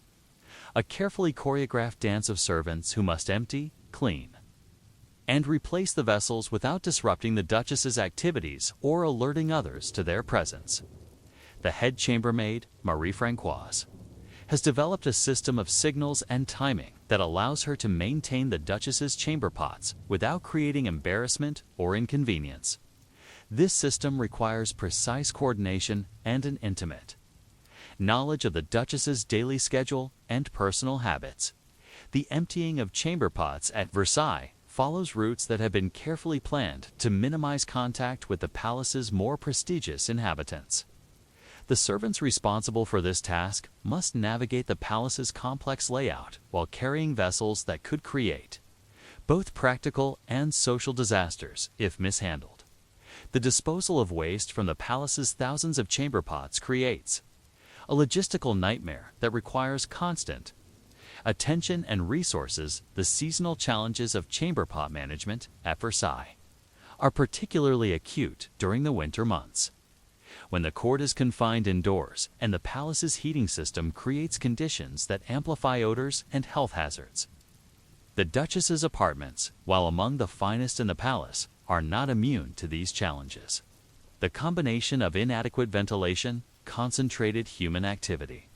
a carefully choreographed dance of servants who must empty, clean, and replace the vessels without disrupting the Duchess's activities or alerting others to their presence. The head chambermaid, Marie-Françoise, has developed a system of signals and timing that allows her to maintain the Duchess's chamber pots without creating embarrassment or inconvenience. This system requires precise coordination and an intimate knowledge of the Duchess's daily schedule and personal habits. The emptying of chamber pots at Versailles follows routes that have been carefully planned to minimize contact with the palace's more prestigious inhabitants. The servants responsible for this task must navigate the palace's complex layout while carrying vessels that could create both practical and social disasters if mishandled. The disposal of waste from the palace's thousands of chamber pots creates a logistical nightmare that requires constant attention and resources. The seasonal challenges of chamber pot management at Versailles are particularly acute during the winter months, when the court is confined indoors and the palace's heating system creates conditions that amplify odors and health hazards. The Duchess's apartments, while among the finest in the palace, are not immune to these challenges. The combination of inadequate ventilation, concentrated human activity,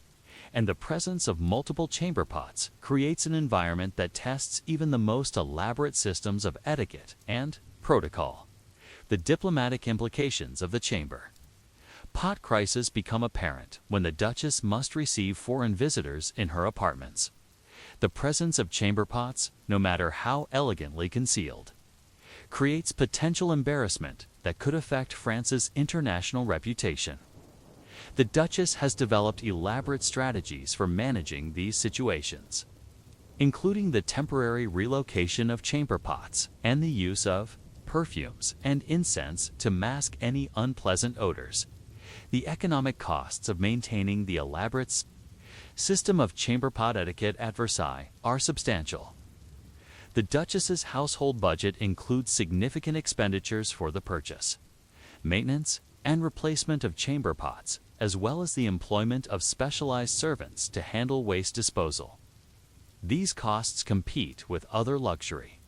and the presence of multiple chamber pots creates an environment that tests even the most elaborate systems of etiquette and protocol. The diplomatic implications of the chamber pot crisis become apparent when the Duchess must receive foreign visitors in her apartments. The presence of chamber pots, no matter how elegantly concealed, creates potential embarrassment that could affect France's international reputation. The Duchess has developed elaborate strategies for managing these situations, including the temporary relocation of chamber pots and the use of perfumes and incense to mask any unpleasant odors. The economic costs of maintaining the elaborate system of chamber pot etiquette at Versailles are substantial. The Duchess's household budget includes significant expenditures for the purchase, maintenance, and replacement of chamber pots, as well as the employment of specialized servants to handle waste disposal. These costs compete with other luxury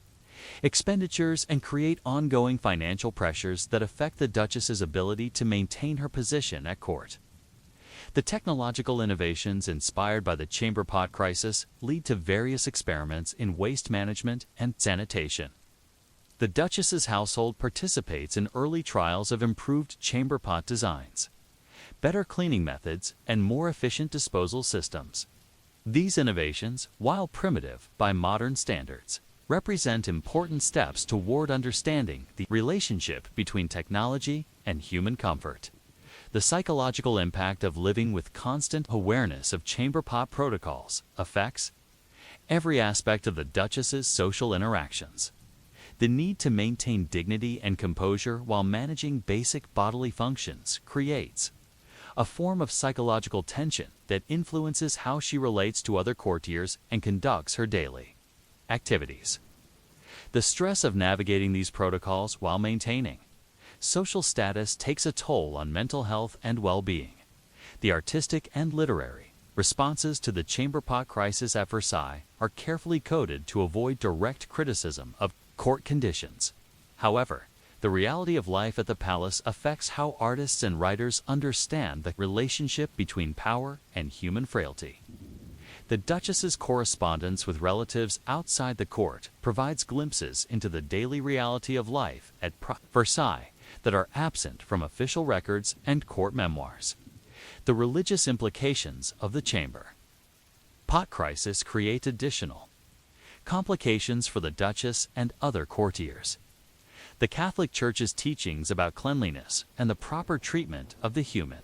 expenditures and create ongoing financial pressures that affect the Duchess's ability to maintain her position at court. The technological innovations inspired by the chamber pot crisis lead to various experiments in waste management and sanitation. The Duchess's household participates in early trials of improved chamber pot designs, better cleaning methods, and more efficient disposal systems. These innovations, while primitive by modern standards, represent important steps toward understanding the relationship between technology and human comfort. The psychological impact of living with constant awareness of chamber pot protocols affects every aspect of the Duchess's social interactions. The need to maintain dignity and composure while managing basic bodily functions creates a form of psychological tension that influences how she relates to other courtiers and conducts her daily activities. The stress of navigating these protocols while maintaining social status takes a toll on mental health and well-being. The artistic and literary responses to the chamber pot crisis at Versailles are carefully coded to avoid direct criticism of court conditions. However, the reality of life at the palace affects how artists and writers understand the relationship between power and human frailty. The Duchess's correspondence with relatives outside the court provides glimpses into the daily reality of life at Versailles that are absent from official records and court memoirs. The religious implications of the chamber pot crisis create additional complications for the Duchess and other courtiers. The Catholic Church's teachings about cleanliness and the proper treatment of the human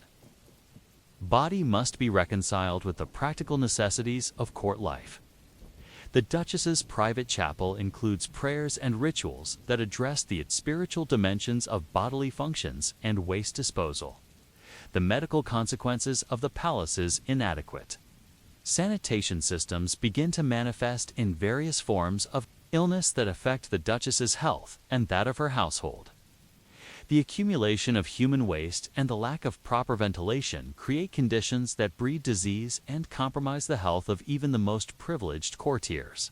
body must be reconciled with the practical necessities of court life. The Duchess's private chapel includes prayers and rituals that address the spiritual dimensions of bodily functions and waste disposal. The medical consequences of the palace's inadequate sanitation systems begin to manifest in various forms of illness that affect the Duchess's health and that of her household. The accumulation of human waste and the lack of proper ventilation create conditions that breed disease and compromise the health of even the most privileged courtiers.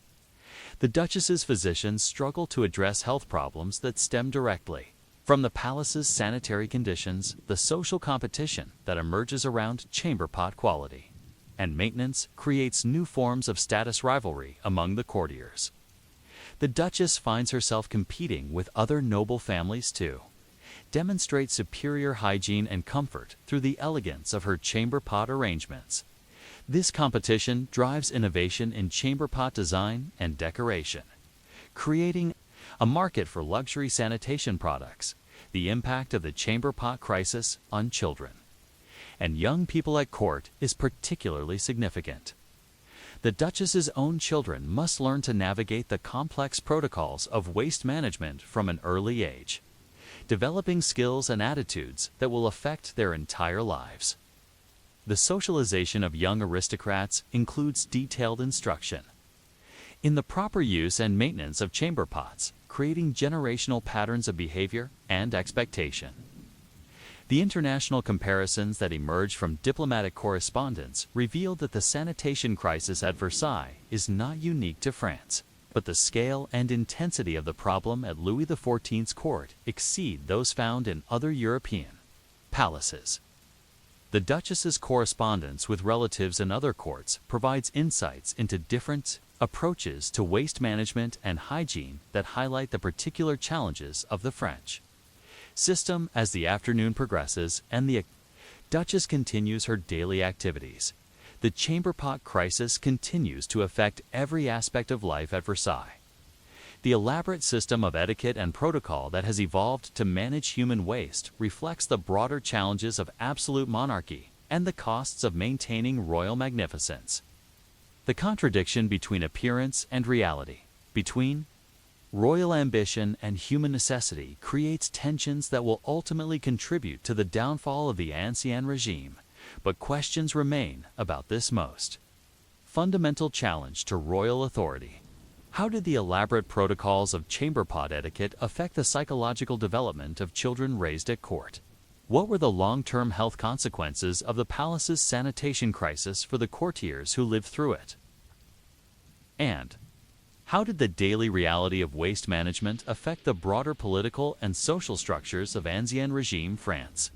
The Duchess's physicians struggle to address health problems that stem directly from the palace's sanitary conditions, the social competition that emerges around chamber pot quality and maintenance creates new forms of status rivalry among the courtiers. The Duchess finds herself competing with other noble families too, demonstrate superior hygiene and comfort through the elegance of her chamber pot arrangements. This competition drives innovation in chamber pot design and decoration, creating a market for luxury sanitation products. The impact of the chamber pot crisis on children and young people at court is particularly significant. The Duchess's own children must learn to navigate the complex protocols of waste management from an early age, developing skills and attitudes that will affect their entire lives. The socialization of young aristocrats includes detailed instruction in the proper use and maintenance of chamber pots, creating generational patterns of behavior and expectation. The international comparisons that emerge from diplomatic correspondence reveal that the sanitation crisis at Versailles is not unique to France, but the scale and intensity of the problem at Louis XIV's court exceed those found in other European palaces. The Duchess's correspondence with relatives in other courts provides insights into different approaches to waste management and hygiene that highlight the particular challenges of the French system. As the afternoon progresses and the Duchess continues her daily activities, the chamber pot crisis continues to affect every aspect of life at Versailles. The elaborate system of etiquette and protocol that has evolved to manage human waste reflects the broader challenges of absolute monarchy and the costs of maintaining royal magnificence. The contradiction between appearance and reality, between royal ambition and human necessity, creates tensions that will ultimately contribute to the downfall of the Ancien regime, but questions remain about this most fundamental challenge to royal authority. How did the elaborate protocols of chamber pot etiquette affect the psychological development of children raised at court? What were the long-term health consequences of the palace's sanitation crisis for the courtiers who lived through it? And how did the daily reality of waste management affect the broader political and social structures of Ancien regime France?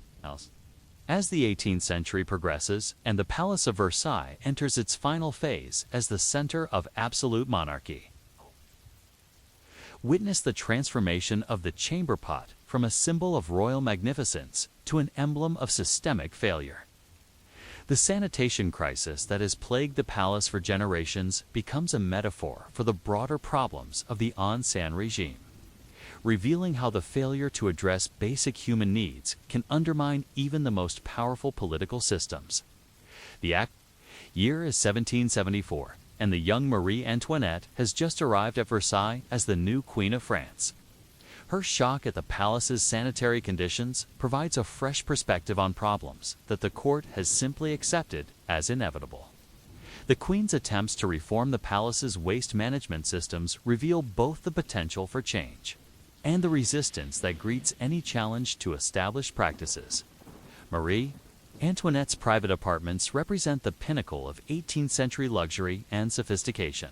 As the 18th century progresses and the Palace of Versailles enters its final phase as the center of absolute monarchy, witness the transformation of the chamber pot from a symbol of royal magnificence to an emblem of systemic failure. The sanitation crisis that has plagued the palace for generations becomes a metaphor for the broader problems of the Ancien regime, revealing how the failure to address basic human needs can undermine even the most powerful political systems. The year is 1774, and the young Marie Antoinette has just arrived at Versailles as the new Queen of France. Her shock at the palace's sanitary conditions provides a fresh perspective on problems that the court has simply accepted as inevitable. The Queen's attempts to reform the palace's waste management systems reveal both the potential for change and the resistance that greets any challenge to established practices. Marie Antoinette's private apartments represent the pinnacle of 18th century luxury and sophistication.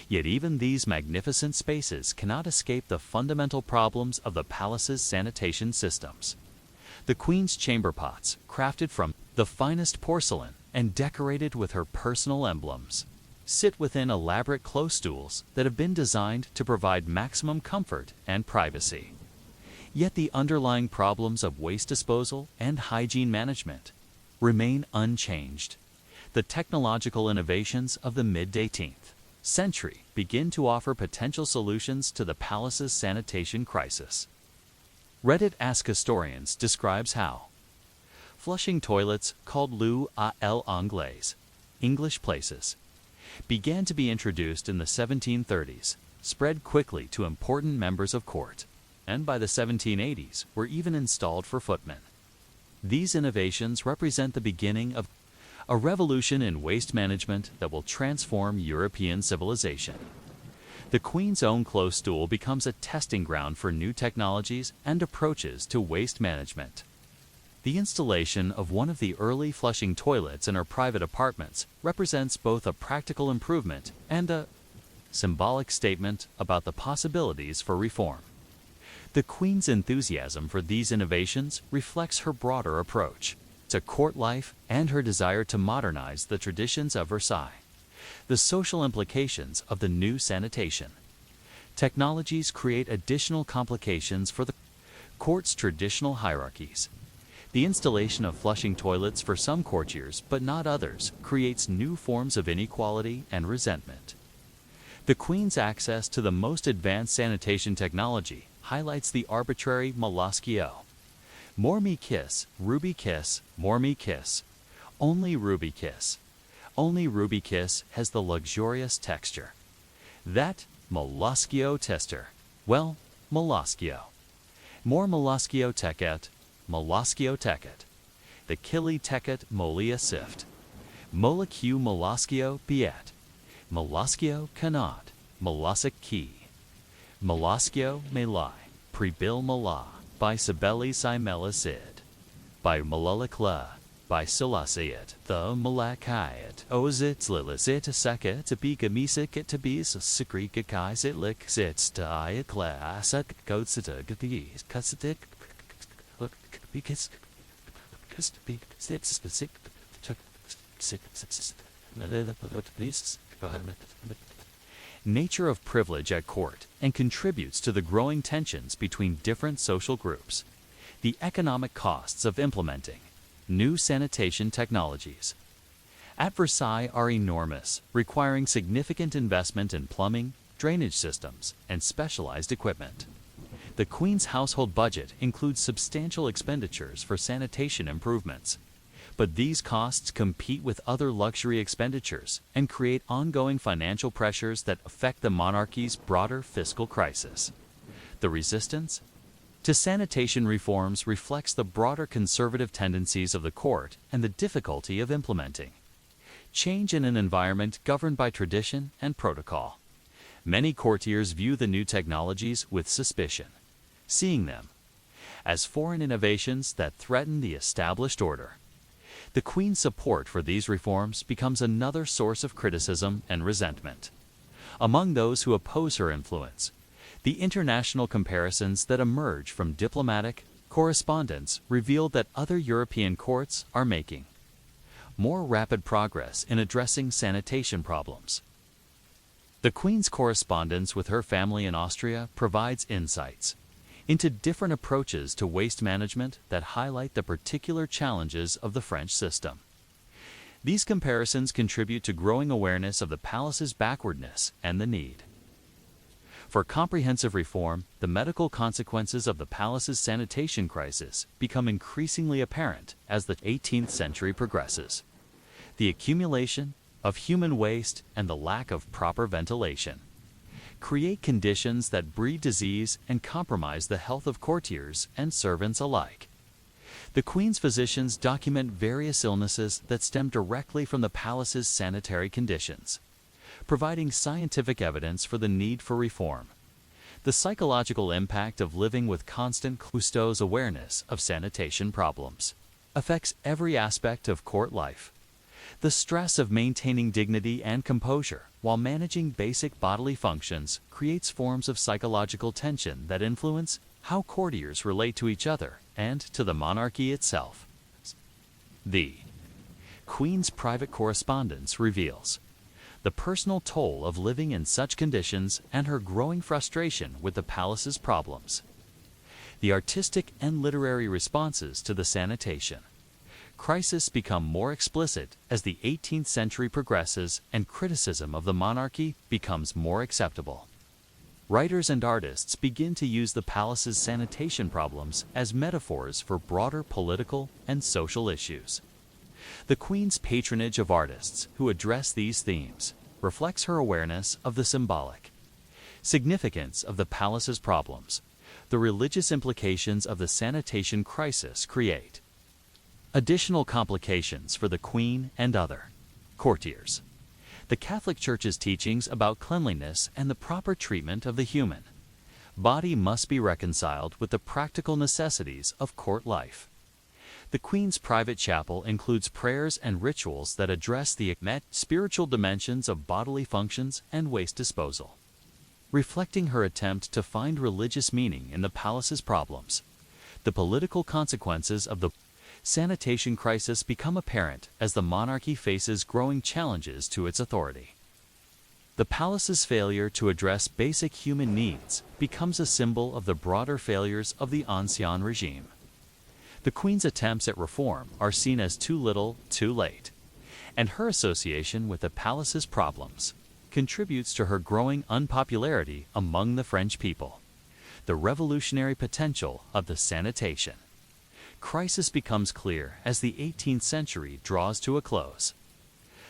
Yet even these magnificent spaces cannot escape the fundamental problems of the palace's sanitation systems. The Queen's chamber pots, crafted from the finest porcelain and decorated with her personal emblems, sit within elaborate close stools that have been designed to provide maximum comfort and privacy. Yet the underlying problems of waste disposal and hygiene management remain unchanged. The technological innovations of the mid-18th century begin to offer potential solutions to the palace's sanitation crisis. Reddit Ask Historians describes how flushing toilets, called loo à l'anglaise, English places, began to be introduced in the 1730s, spread quickly to important members of court, and by the 1780s were even installed for footmen. These innovations represent the beginning of a revolution in waste management that will transform European civilization. The Queen's own close stool becomes a testing ground for new technologies and approaches to waste management. The installation of one of the early flushing toilets in her private apartments represents both a practical improvement and a symbolic statement about the possibilities for reform. The Queen's enthusiasm for these innovations reflects her broader approach to court life and her desire to modernize the traditions of Versailles. The social implications of the new sanitation technologies create additional complications for the Court's traditional hierarchies. The installation of flushing toilets for some courtiers, but not others, creates new forms of inequality and resentment. The Queen's access to the most advanced sanitation technology highlights the arbitrary molluscio. More me kiss, ruby kiss, more me kiss. Only ruby kiss. Only ruby kiss has the luxurious texture. That molluscio tester. Well, molluscio. More molluscio teket, molluscio teket. The kili teket molia sift. Molecu molluscio biet. Molluscio cannot. Mollusic key. Molluscio melai. Prebil mala. By Sibeli Simelisid. By Malalikla. By Silasiat. The Malakayat. Ozit lilisit seket to be gamisik to be sikrika kaisit lik sits to I class at goatsita gathis cussitic because be sits sick took sick nature of privilege at court and contributes to the growing tensions between different social groups. The economic costs of implementing new sanitation technologies at Versailles are enormous, requiring significant investment in plumbing, drainage systems, and specialized equipment. The Queen's household budget includes substantial expenditures for sanitation improvements, but these costs compete with other luxury expenditures and create ongoing financial pressures that affect the monarchy's broader fiscal crisis. The resistance to sanitation reforms reflects the broader conservative tendencies of the court and the difficulty of implementing change in an environment governed by tradition and protocol. Many courtiers view the new technologies with suspicion, seeing them as foreign innovations that threaten the established order. The Queen's support for these reforms becomes another source of criticism and resentment. Among those who oppose her influence, the international comparisons that emerge from diplomatic correspondence reveal that other European courts are making more rapid progress in addressing sanitation problems. The Queen's correspondence with her family in Austria provides insights into different approaches to waste management that highlight the particular challenges of the French system. These comparisons contribute to growing awareness of the palace's backwardness and the need for comprehensive reform. The medical consequences of the palace's sanitation crisis become increasingly apparent as the 18th century progresses. The accumulation of human waste and the lack of proper ventilation create conditions that breed disease and compromise the health of courtiers and servants alike. The Queen's physicians document various illnesses that stem directly from the palace's sanitary conditions, providing scientific evidence for the need for reform. The psychological impact of living with constant Cousteau's awareness of sanitation problems affects every aspect of court life. The stress of maintaining dignity and composure while managing basic bodily functions creates forms of psychological tension that influence how courtiers relate to each other and to the monarchy itself. The Queen's private correspondence reveals the personal toll of living in such conditions and her growing frustration with the palace's problems. The artistic and literary responses to the sanitation crisis become more explicit as the 18th century progresses and criticism of the monarchy becomes more acceptable. Writers and artists begin to use the palace's sanitation problems as metaphors for broader political and social issues. The Queen's patronage of artists who address these themes reflects her awareness of the symbolic significance of the palace's problems. The religious implications of the sanitation crisis create additional complications for the Queen and other courtiers. The Catholic Church's teachings about cleanliness and the proper treatment of the human body must be reconciled with the practical necessities of court life. The Queen's private chapel includes prayers and rituals that address the spiritual dimensions of bodily functions and waste disposal, reflecting her attempt to find religious meaning in the palace's problems. The political consequences of the sanitation crisis become apparent as the monarchy faces growing challenges to its authority. The palace's failure to address basic human needs becomes a symbol of the broader failures of the ancien regime. The Queen's attempts at reform are seen as too little, too late, and her association with the palace's problems contributes to her growing unpopularity among the French people. The revolutionary potential of the sanitation crisis becomes clear as the 18th century draws to a close.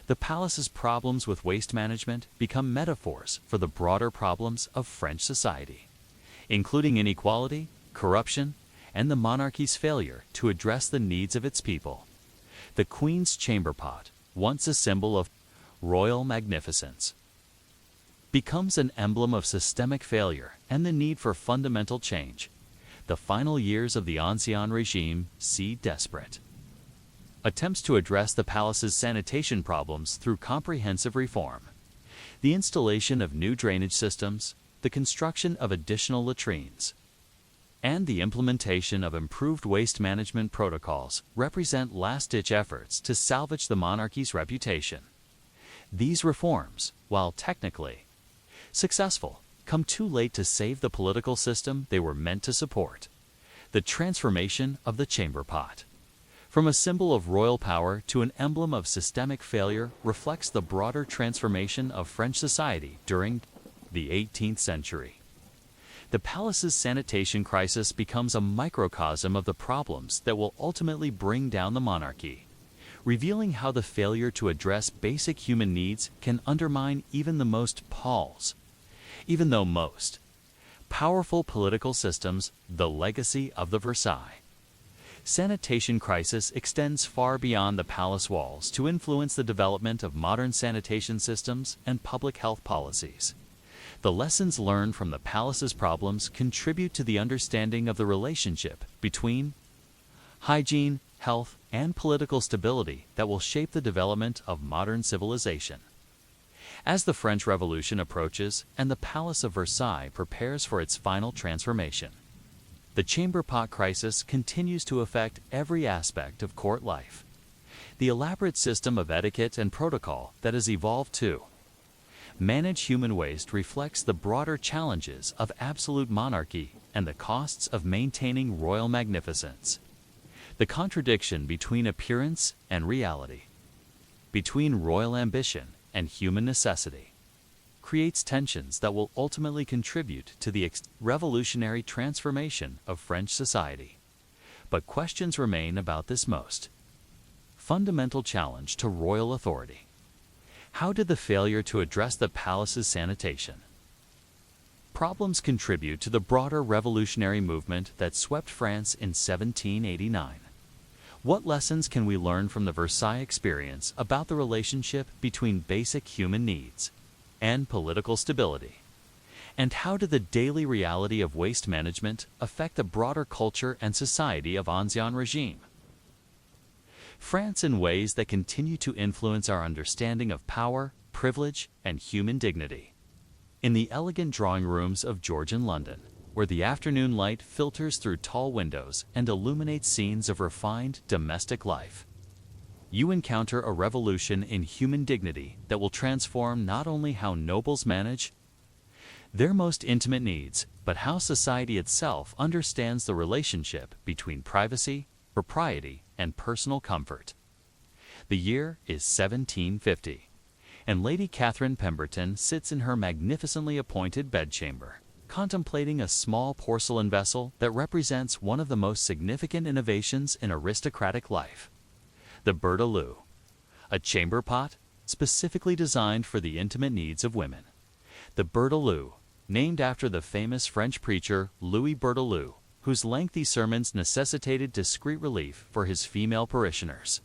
The palace's problems with waste management become metaphors for the broader problems of French society, including inequality, corruption, and the monarchy's failure to address the needs of its people. The Queen's chamber pot, once a symbol of royal magnificence, becomes an emblem of systemic failure and the need for fundamental change. The final years of the ancien regime see desperate attempts to address the palace's sanitation problems through comprehensive reform. The installation of new drainage systems, the construction of additional latrines, and the implementation of improved waste management protocols represent last-ditch efforts to salvage the monarchy's reputation. These reforms, while technically successful, come too late to save the political system they were meant to support. The transformation of the chamber pot from a symbol of royal power to an emblem of systemic failure reflects the broader transformation of French society during the 18th century. The palace's sanitation crisis becomes a microcosm of the problems that will ultimately bring down the monarchy, revealing how the failure to address basic human needs can undermine even the most powerful political systems. The legacy of the Versailles sanitation crisis extends far beyond the palace walls to influence the development of modern sanitation systems and public health policies. The lessons learned from the palace's problems contribute to the understanding of the relationship between hygiene, health, and political stability that will shape the development of modern civilization. As the French Revolution approaches and the Palace of Versailles prepares for its final transformation, the chamber pot crisis continues to affect every aspect of court life. The elaborate system of etiquette and protocol that has evolved to manage human waste reflects the broader challenges of absolute monarchy and the costs of maintaining royal magnificence. The contradiction between appearance and reality, between royal ambition and human necessity, creates tensions that will ultimately contribute to the revolutionary transformation of French society. But questions remain about this most fundamental challenge to royal authority. How did the failure to address the palace's sanitation problems contribute to the broader revolutionary movement that swept France in 1789? What lessons can we learn from the Versailles experience about the relationship between basic human needs and political stability? And how did the daily reality of waste management affect the broader culture and society of ancien regime France in ways that continue to influence our understanding of power, privilege, and human dignity? In the elegant drawing rooms of Georgian London, where the afternoon light filters through tall windows and illuminates scenes of refined domestic life, you encounter a revolution in human dignity that will transform not only how nobles manage their most intimate needs, but how society itself understands the relationship between privacy, propriety, and personal comfort. The year is 1750, and Lady Catherine Pemberton sits in her magnificently appointed bedchamber, contemplating a small porcelain vessel that represents one of the most significant innovations in aristocratic life: the Berthelot, a chamber pot specifically designed for the intimate needs of women. The Berthelot, named after the famous French preacher Louis Berthelot, whose lengthy sermons necessitated discreet relief for his female parishioners,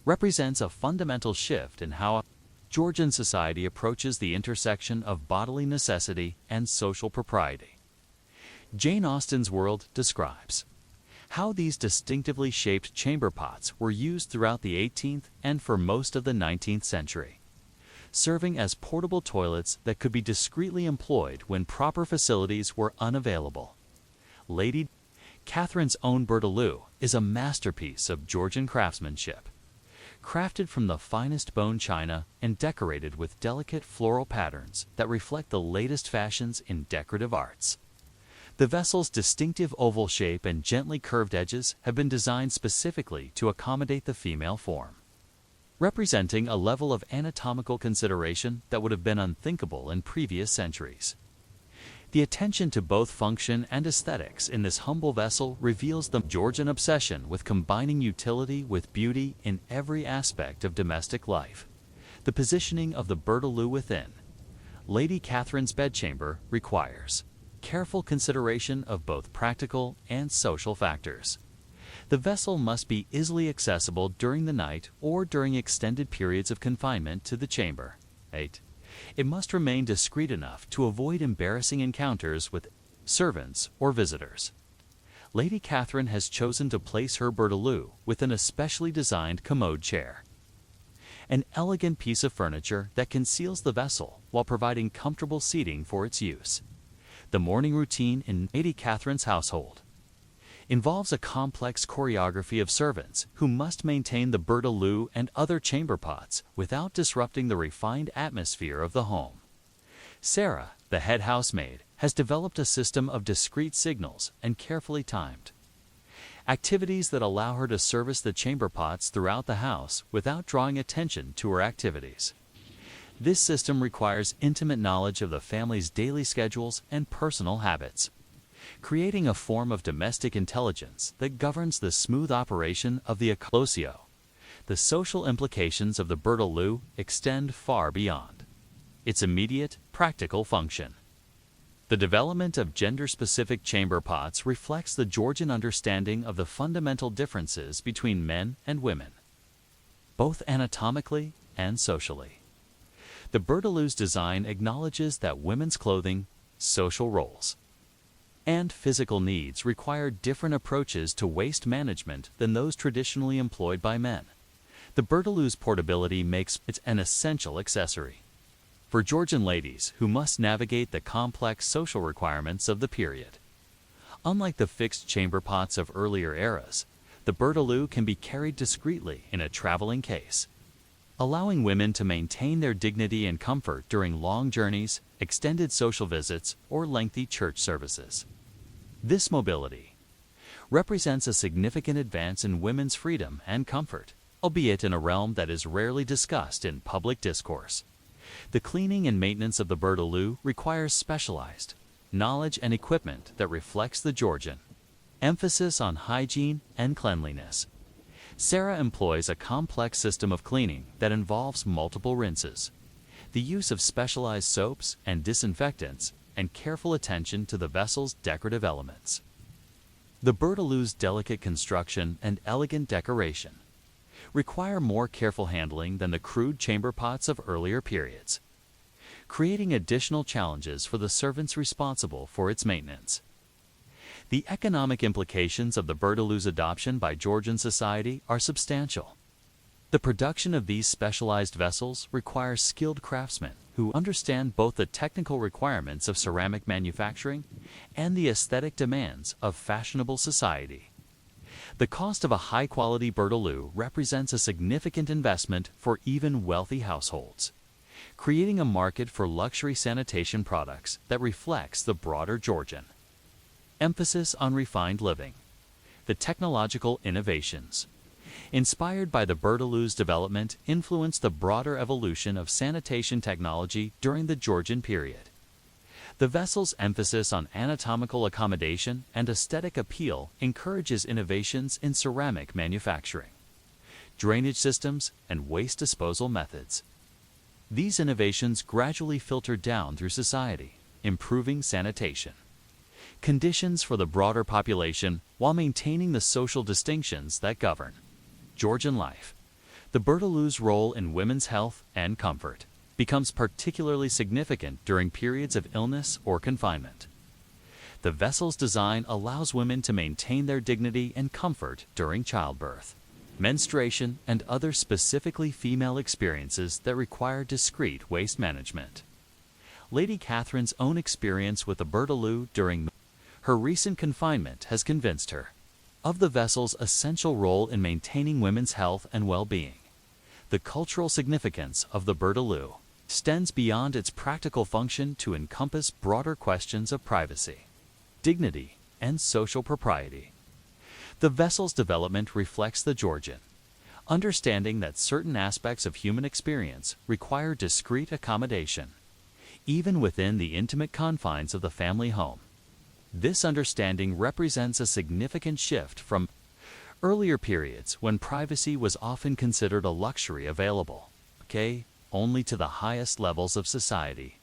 represents a fundamental shift in how Georgian society approaches the intersection of bodily necessity and social propriety. Jane Austen's World describes how these distinctively shaped chamber pots were used throughout the 18th and for most of the 19th century, serving as portable toilets that could be discreetly employed when proper facilities were unavailable. Lady Catherine's own Berthelot is a masterpiece of Georgian craftsmanship, crafted from the finest bone china and decorated with delicate floral patterns that reflect the latest fashions in decorative arts. The vessel's distinctive oval shape and gently curved edges have been designed specifically to accommodate the female form, representing a level of anatomical consideration that would have been unthinkable in previous centuries. The attention to both function and aesthetics in this humble vessel reveals the Georgian obsession with combining utility with beauty in every aspect of domestic life. The positioning of the Bertelou within Lady Catherine's bedchamber requires careful consideration of both practical and social factors. The vessel must be easily accessible during the night or during extended periods of confinement to the chamber. 8. It must remain discreet enough to avoid embarrassing encounters with servants or visitors. Lady Catherine has chosen to place her Bertelou within a specially designed commode chair, an elegant piece of furniture that conceals the vessel while providing comfortable seating for its use. The morning routine in Lady Catherine's household involves a complex choreography of servants who must maintain the Bertelou and other chamber pots without disrupting the refined atmosphere of the home. Sarah, the head housemaid, has developed a system of discreet signals and carefully timed activities that allow her to service the chamber pots throughout the house without drawing attention to her activities. This system requires intimate knowledge of the family's daily schedules and personal habits, creating a form of domestic intelligence that governs the smooth operation of the eclosio. The social implications of the Bertelou extend far beyond its immediate, practical function. The development of gender-specific chamber pots reflects the Georgian understanding of the fundamental differences between men and women, both anatomically and socially. The Bertelou's design acknowledges that women's clothing, social roles, and physical needs require different approaches to waste management than those traditionally employed by men. The Bertelou's portability makes it an essential accessory for Georgian ladies who must navigate the complex social requirements of the period. Unlike the fixed chamber pots of earlier eras, the Bertelou can be carried discreetly in a traveling case, allowing women to maintain their dignity and comfort during long journeys, extended social visits, or lengthy church services. This mobility represents a significant advance in women's freedom and comfort, albeit in a realm that is rarely discussed in public discourse. The cleaning and maintenance of the Bertelou requires specialized knowledge and equipment that reflects the Georgian emphasis on hygiene and cleanliness. Sarah employs a complex system of cleaning that involves multiple rinses, the use of specialized soaps and disinfectants, and careful attention to the vessel's decorative elements. The Bertelou's delicate construction and elegant decoration require more careful handling than the crude chamber pots of earlier periods, creating additional challenges for the servants responsible for its maintenance. The economic implications of the Bertelou's adoption by Georgian society are substantial. The production of these specialized vessels requires skilled craftsmen who understand both the technical requirements of ceramic manufacturing and the aesthetic demands of fashionable society. The cost of a high-quality Bertelou represents a significant investment for even wealthy households, creating a market for luxury sanitation products that reflects the broader Georgian emphasis on refined living. The technological innovations inspired by the Bertelou's development influenced the broader evolution of sanitation technology during the Georgian period. The vessel's emphasis on anatomical accommodation and aesthetic appeal encourages innovations in ceramic manufacturing, drainage systems, and waste disposal methods. These innovations gradually filtered down through society, improving sanitation conditions for the broader population while maintaining the social distinctions that govern Georgian life. The Bertelou's role in women's health and comfort becomes particularly significant during periods of illness or confinement. The vessel's design allows women to maintain their dignity and comfort during childbirth, menstruation, and other specifically female experiences that require discreet waste management. Lady Catherine's own experience with the Bertelou during her recent confinement has convinced her of the vessel's essential role in maintaining women's health and well-being. The cultural significance of the Berteloo extends beyond its practical function to encompass broader questions of privacy, dignity, and social propriety. The vessel's development reflects the Georgian understanding that certain aspects of human experience require discreet accommodation, even within the intimate confines of the family home. This understanding represents a significant shift from earlier periods when privacy was often considered a luxury available only to the highest levels of society.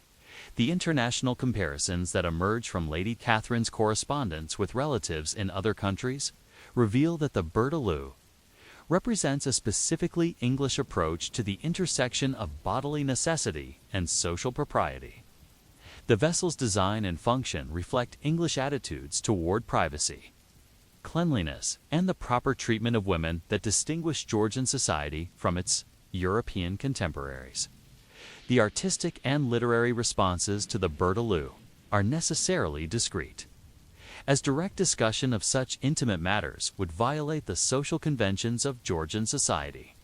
The international comparisons that emerge from Lady Catherine's correspondence with relatives in other countries reveal that the Berteloo represents a specifically English approach to the intersection of bodily necessity and social propriety. The vessel's design and function reflect English attitudes toward privacy, cleanliness, and the proper treatment of women that distinguish Georgian society from its European contemporaries. The artistic and literary responses to the Berteloo are necessarily discreet, as direct discussion of such intimate matters would violate the social conventions of Georgian society.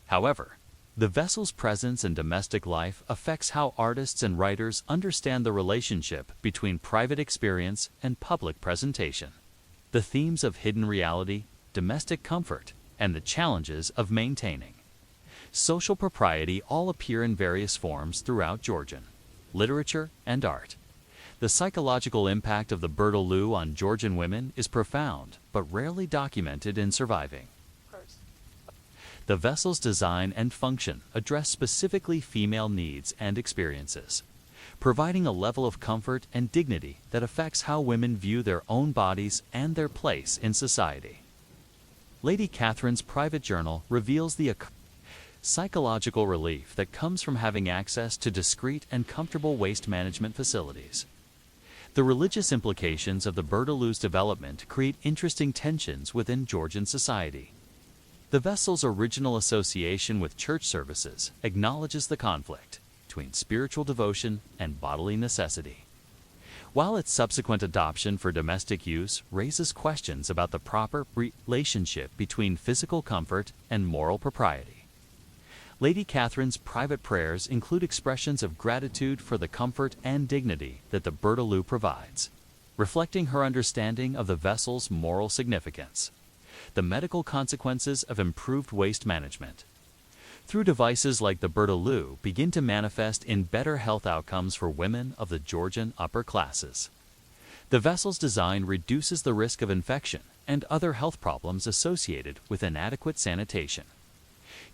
However, the vessel's presence in domestic life affects how artists and writers understand the relationship between private experience and public presentation. The themes of hidden reality, domestic comfort, and the challenges of maintaining social propriety all appear in various forms throughout Georgian literature and art. The psychological impact of the Berteloo on Georgian women is profound, but rarely documented in surviving. The vessel's design and function address specifically female needs and experiences, providing a level of comfort and dignity that affects how women view their own bodies and their place in society. Lady Catherine's private journal reveals the psychological relief that comes from having access to discreet and comfortable waste management facilities. The religious implications of the Berteloo's development create interesting tensions within Georgian society. The vessel's original association with church services acknowledges the conflict between spiritual devotion and bodily necessity, while its subsequent adoption for domestic use raises questions about the proper relationship between physical comfort and moral propriety. Lady Catherine's private prayers include expressions of gratitude for the comfort and dignity that the Berteloo provides, reflecting her understanding of the vessel's moral significance. The medical consequences of improved waste management through devices like the Berteloo begin to manifest in better health outcomes for women of the Georgian upper classes. The vessel's design reduces the risk of infection and other health problems associated with inadequate sanitation,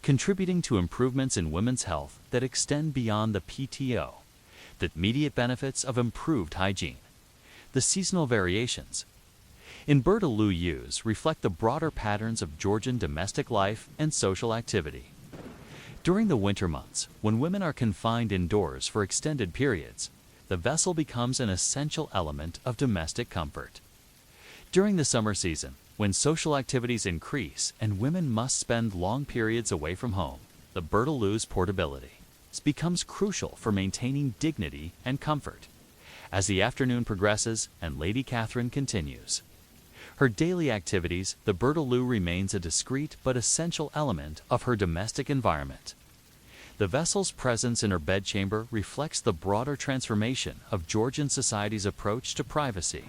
contributing to improvements in women's health that extend beyond the PTO. The immediate benefits of improved hygiene. The seasonal variations in Berteloo use reflect the broader patterns of Georgian domestic life and social activity. During the winter months, when women are confined indoors for extended periods, the vessel becomes an essential element of domestic comfort. During the summer season, when social activities increase and women must spend long periods away from home, the Berteloo's portability becomes crucial for maintaining dignity and comfort. As the afternoon progresses and Lady Catherine continues her daily activities, the Berteloo remains a discreet but essential element of her domestic environment. The vessel's presence in her bedchamber reflects the broader transformation of Georgian society's approach to privacy,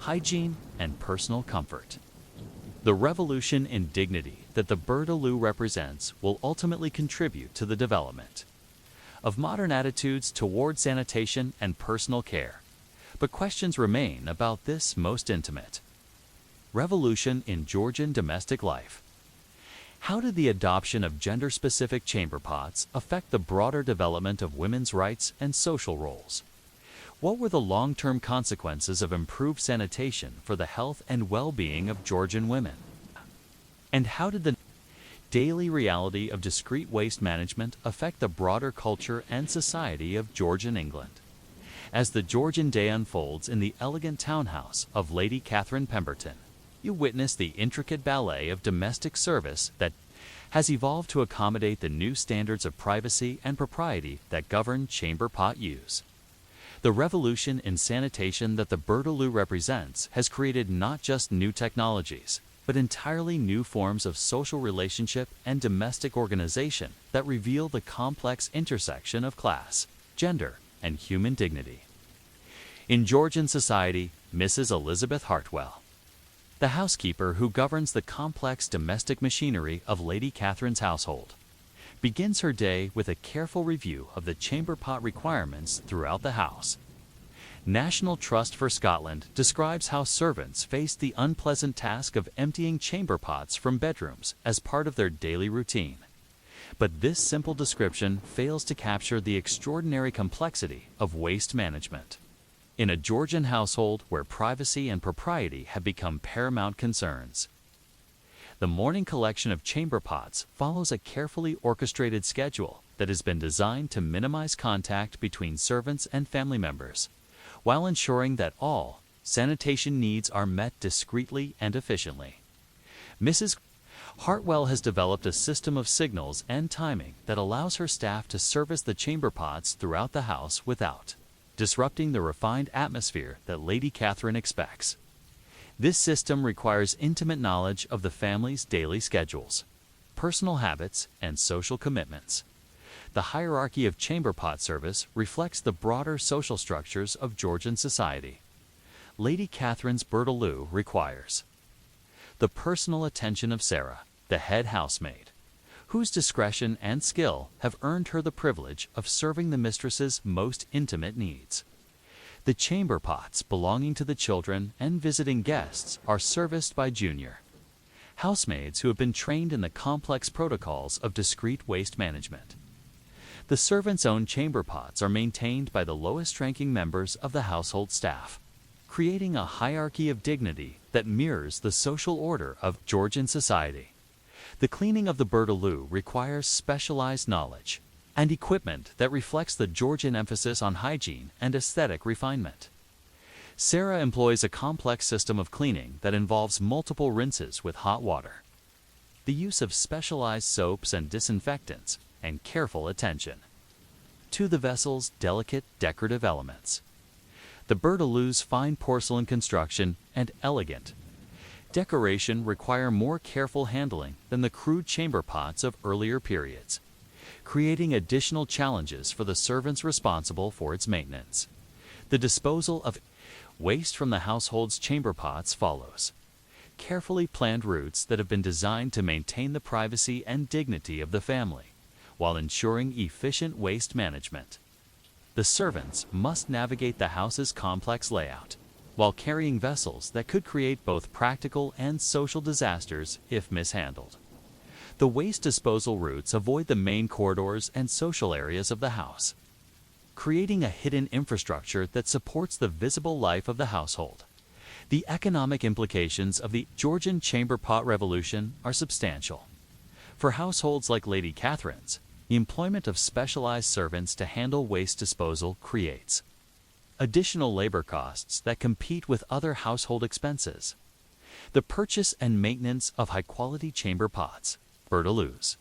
hygiene, and personal comfort. The revolution in dignity that the Berteloo represents will ultimately contribute to the development of modern attitudes toward sanitation and personal care, but questions remain about this most intimate revolution in Georgian domestic life. How did the adoption of gender-specific chamber pots affect the broader development of women's rights and social roles? What were the long-term consequences of improved sanitation for the health and well-being of Georgian women? And how did the daily reality of discreet waste management affect the broader culture and society of Georgian England? As the Georgian day unfolds in the elegant townhouse of Lady Catherine Pemberton, you witness the intricate ballet of domestic service that has evolved to accommodate the new standards of privacy and propriety that govern chamber pot use. The revolution in sanitation that the Berteloo represents has created not just new technologies, but entirely new forms of social relationship and domestic organization that reveal the complex intersection of class, gender, and human dignity. In Georgian society, Mrs. Elizabeth Hartwell, the housekeeper who governs the complex domestic machinery of Lady Catherine's household, begins her day with a careful review of the chamber pot requirements throughout the house. National Trust for Scotland describes how servants face the unpleasant task of emptying chamber pots from bedrooms as part of their daily routine. But this simple description fails to capture the extraordinary complexity of waste management. In a Georgian household where privacy and propriety have become paramount concerns, the morning collection of chamber pots follows a carefully orchestrated schedule that has been designed to minimize contact between servants and family members, while ensuring that all sanitation needs are met discreetly and efficiently. Mrs. Hartwell has developed a system of signals and timing that allows her staff to service the chamber pots throughout the house without disrupting the refined atmosphere that Lady Catherine expects. This system requires intimate knowledge of the family's daily schedules, personal habits, and social commitments. The hierarchy of chamber pot service reflects the broader social structures of Georgian society. Lady Catherine's Bertaloo requires the personal attention of Sarah, the head housemaid, whose discretion and skill have earned her the privilege of serving the mistress's most intimate needs. The chamber pots belonging to the children and visiting guests are serviced by junior housemaids who have been trained in the complex protocols of discreet waste management. The servants' own chamber pots are maintained by the lowest-ranking members of the household staff, creating a hierarchy of dignity that mirrors the social order of Georgian society. The cleaning of the Bertaloo requires specialized knowledge and equipment that reflects the Georgian emphasis on hygiene and aesthetic refinement. Sarah employs a complex system of cleaning that involves multiple rinses with hot water, the use of specialized soaps and disinfectants, and careful attention to the vessel's delicate decorative elements. The Bertaloo's fine porcelain construction and elegant decoration require more careful handling than the crude chamber pots of earlier periods, creating additional challenges for the servants responsible for its maintenance. The disposal of waste from the household's chamber pots follows carefully planned routes that have been designed to maintain the privacy and dignity of the family, while ensuring efficient waste management. The servants must navigate the house's complex layout, while carrying vessels that could create both practical and social disasters if mishandled. The waste disposal routes avoid the main corridors and social areas of the house, creating a hidden infrastructure that supports the visible life of the household. The economic implications of the Georgian chamber pot revolution are substantial. For households like Lady Catherine's, the employment of specialized servants to handle waste disposal creates additional labor costs that compete with other household expenses. The purchase and maintenance of high-quality chamber pots, Bertaloos,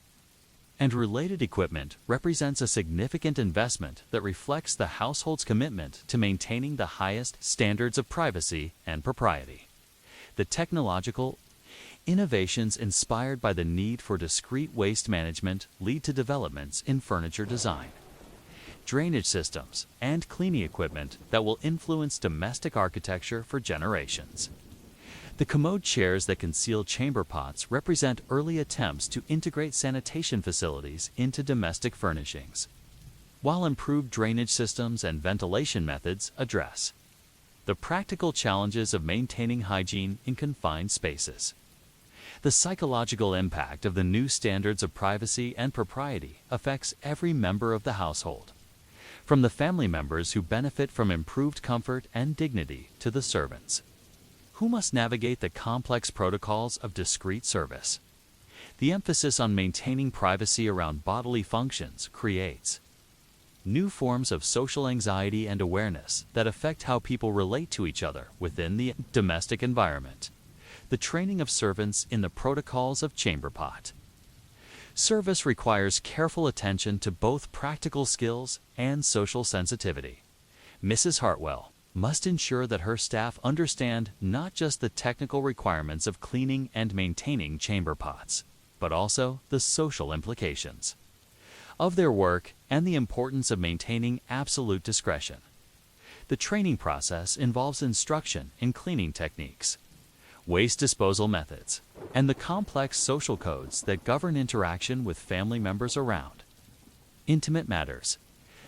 and related equipment represents a significant investment that reflects the household's commitment to maintaining the highest standards of privacy and propriety. The technological innovations inspired by the need for discreet waste management lead to developments in furniture design, drainage systems, and cleaning equipment that will influence domestic architecture for generations. The commode chairs that conceal chamber pots represent early attempts to integrate sanitation facilities into domestic furnishings, while improved drainage systems and ventilation methods address the practical challenges of maintaining hygiene in confined spaces. The psychological impact of the new standards of privacy and propriety affects every member of the household, from the family members who benefit from improved comfort and dignity to the servants, who must navigate the complex protocols of discreet service. The emphasis on maintaining privacy around bodily functions creates new forms of social anxiety and awareness that affect how people relate to each other within the domestic environment. The training of servants in the protocols of chamber pot service requires careful attention to both practical skills and social sensitivity. Mrs. Hartwell, must ensure that her staff understand not just the technical requirements of cleaning and maintaining chamber pots, but also the social implications of their work and the importance of maintaining absolute discretion. The training process involves instruction in cleaning techniques, waste disposal methods, and the complex social codes that govern interaction with family members around intimate matters.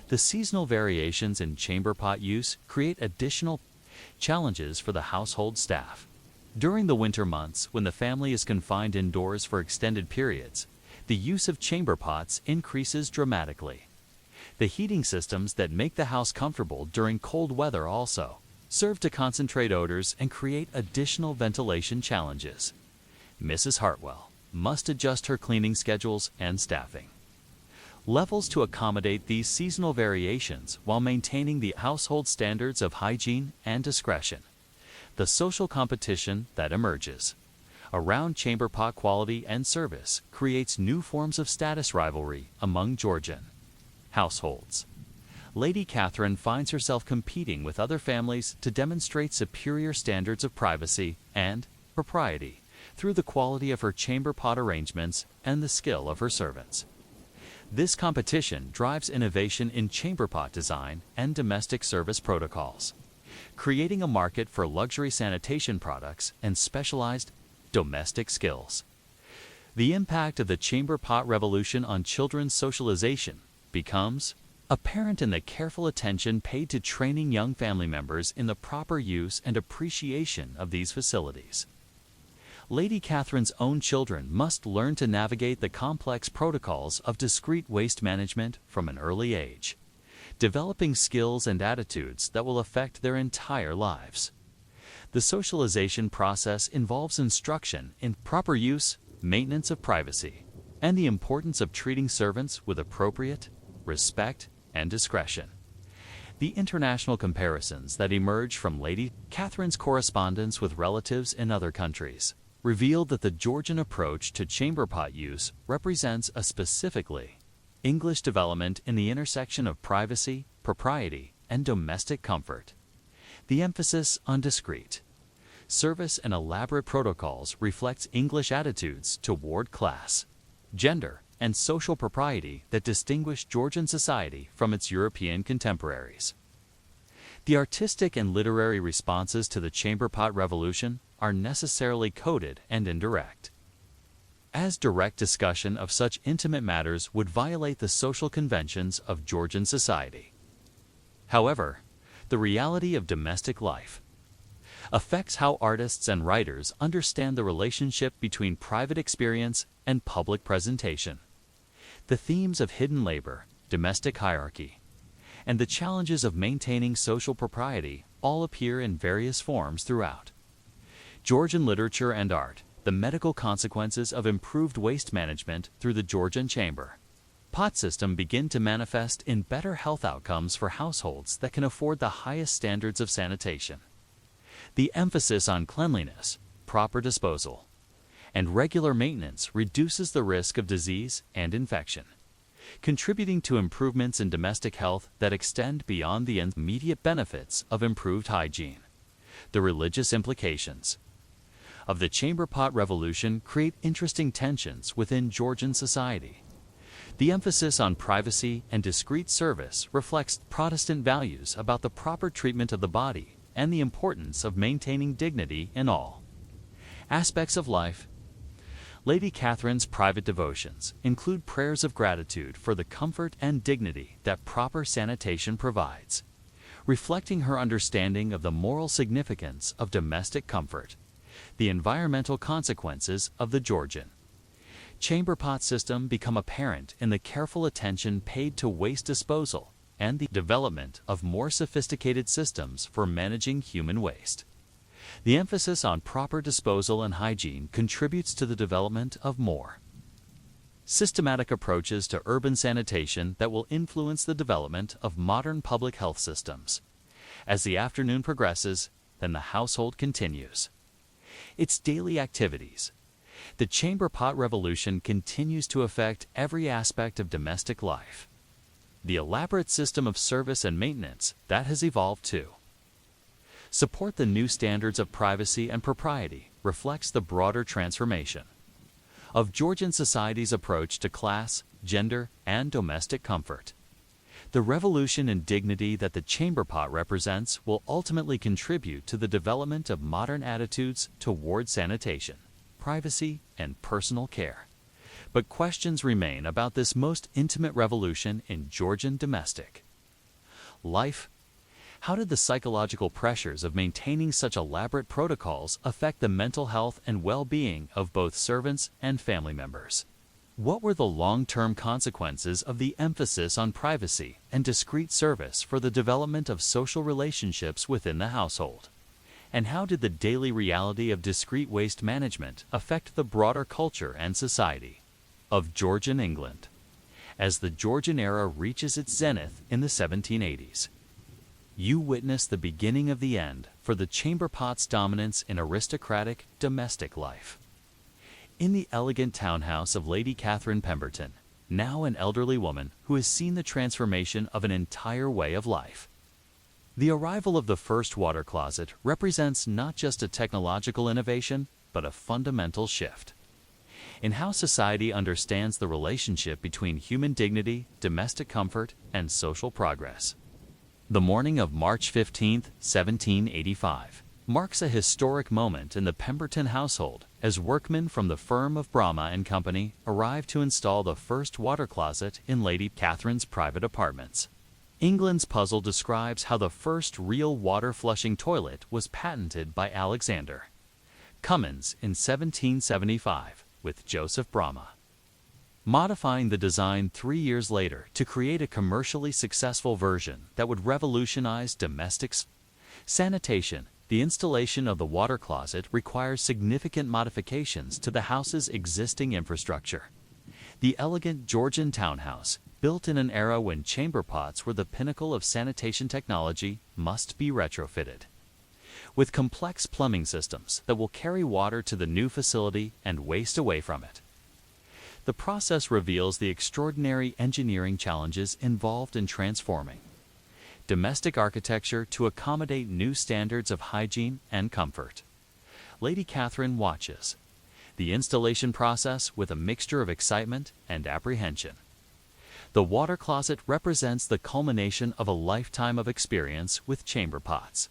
The seasonal variations in chamber pot use create additional challenges for the household staff. During the winter months, when the family is confined indoors for extended periods, the use of chamber pots increases dramatically. The heating systems that make the house comfortable during cold weather also serve to concentrate odors and create additional ventilation challenges. Mrs. Hartwell must adjust her cleaning schedules and staffing levels to accommodate these seasonal variations while maintaining the household standards of hygiene and discretion. The social competition that emerges around chamber pot quality and service creates new forms of status rivalry among Georgian households. Lady Catherine finds herself competing with other families to demonstrate superior standards of privacy and propriety through the quality of her chamber pot arrangements and the skill of her servants. This competition drives innovation in chamber pot design and domestic service protocols, creating a market for luxury sanitation products and specialized domestic skills. The impact of the chamber pot revolution on children's socialization becomes apparent in the careful attention paid to training young family members in the proper use and appreciation of these facilities. Lady Catherine's own children must learn to navigate the complex protocols of discreet waste management from an early age, developing skills and attitudes that will affect their entire lives. The socialization process involves instruction in proper use, maintenance of privacy, and the importance of treating servants with appropriate respect and discretion. The international comparisons that emerge from Lady Catherine's correspondence with relatives in other countries revealed that the Georgian approach to chamber pot use represents a specifically English development in the intersection of privacy, propriety, and domestic comfort. The emphasis on discreet service and elaborate protocols reflects English attitudes toward class, gender, and social propriety that distinguish Georgian society from its European contemporaries. The artistic and literary responses to the chamber pot revolution are necessarily coded and indirect, as direct discussion of such intimate matters would violate the social conventions of Georgian society. However, the reality of domestic life affects how artists and writers understand the relationship between private experience and public presentation. The themes of hidden labor, domestic hierarchy, and the challenges of maintaining social propriety all appear in various forms throughout Georgian literature and art. The medical consequences of improved waste management through the Georgian chamber pot system begin to manifest in better health outcomes for households that can afford the highest standards of sanitation. The emphasis on cleanliness, proper disposal, and regular maintenance reduces the risk of disease and infection, contributing to improvements in domestic health that extend beyond the immediate benefits of improved hygiene. The religious implications of the chamber pot revolution create interesting tensions within Georgian society. The emphasis on privacy and discreet service reflects Protestant values about the proper treatment of the body and the importance of maintaining dignity in all aspects of life. Lady Catherine's private devotions include prayers of gratitude for the comfort and dignity that proper sanitation provides, reflecting her understanding of the moral significance of domestic comfort. The environmental consequences of the Georgian chamber pot system become apparent in the careful attention paid to waste disposal and the development of more sophisticated systems for managing human waste. The emphasis on proper disposal and hygiene contributes to the development of more systematic approaches to urban sanitation that will influence the development of modern public health systems. As the afternoon progresses, then the household continues its daily activities. The chamber pot revolution continues to affect every aspect of domestic life. The elaborate system of service and maintenance that has evolved too support the new standards of privacy and propriety reflects the broader transformation of Georgian society's approach to class, gender, and domestic comfort. The revolution in dignity that the chamber pot represents will ultimately contribute to the development of modern attitudes toward sanitation, privacy, and personal care. But questions remain about this most intimate revolution in Georgian domestic life. How did the psychological pressures of maintaining such elaborate protocols affect the mental health and well-being of both servants and family members? What were the long-term consequences of the emphasis on privacy and discreet service for the development of social relationships within the household? And how did the daily reality of discreet waste management affect the broader culture and society of Georgian England as the Georgian era reaches its zenith in the 1780s? You witness the beginning of the end for the chamber pot's dominance in aristocratic domestic life. In the elegant townhouse of Lady Catherine Pemberton, now an elderly woman who has seen the transformation of an entire way of life. The arrival of the first water closet represents not just a technological innovation, but a fundamental shift in how society understands the relationship between human dignity, domestic comfort, and social progress. The morning of March 15, 1785, marks a historic moment in the Pemberton household as workmen from the firm of Brahma and Company arrived to install the first water closet in Lady Catherine's private apartments. England's puzzle describes how the first real water-flushing toilet was patented by Alexander Cummins in 1775 with Joseph Brahma, modifying the design 3 years later to create a commercially successful version that would revolutionize domestic sanitation. The installation of the water closet requires significant modifications to the house's existing infrastructure. The elegant Georgian townhouse, built in an era when chamber pots were the pinnacle of sanitation technology, must be retrofitted with complex plumbing systems that will carry water to the new facility and waste away from it. The process reveals the extraordinary engineering challenges involved in transforming domestic architecture to accommodate new standards of hygiene and comfort. Lady Catherine watches the installation process with a mixture of excitement and apprehension. The water closet represents the culmination of a lifetime of experience with chamber pots,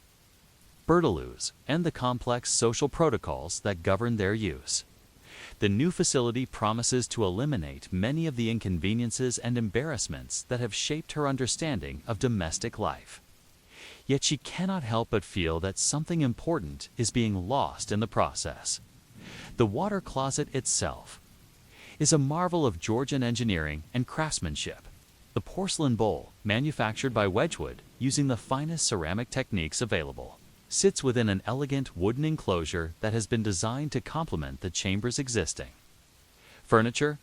Bertolus, and the complex social protocols that govern their use. The new facility promises to eliminate many of the inconveniences and embarrassments that have shaped her understanding of domestic life. Yet she cannot help but feel that something important is being lost in the process. The water closet itself is a marvel of Georgian engineering and craftsmanship. The porcelain bowl, manufactured by Wedgwood using the finest ceramic techniques available, sits within an elegant wooden enclosure that has been designed to complement the chamber's existing furniture.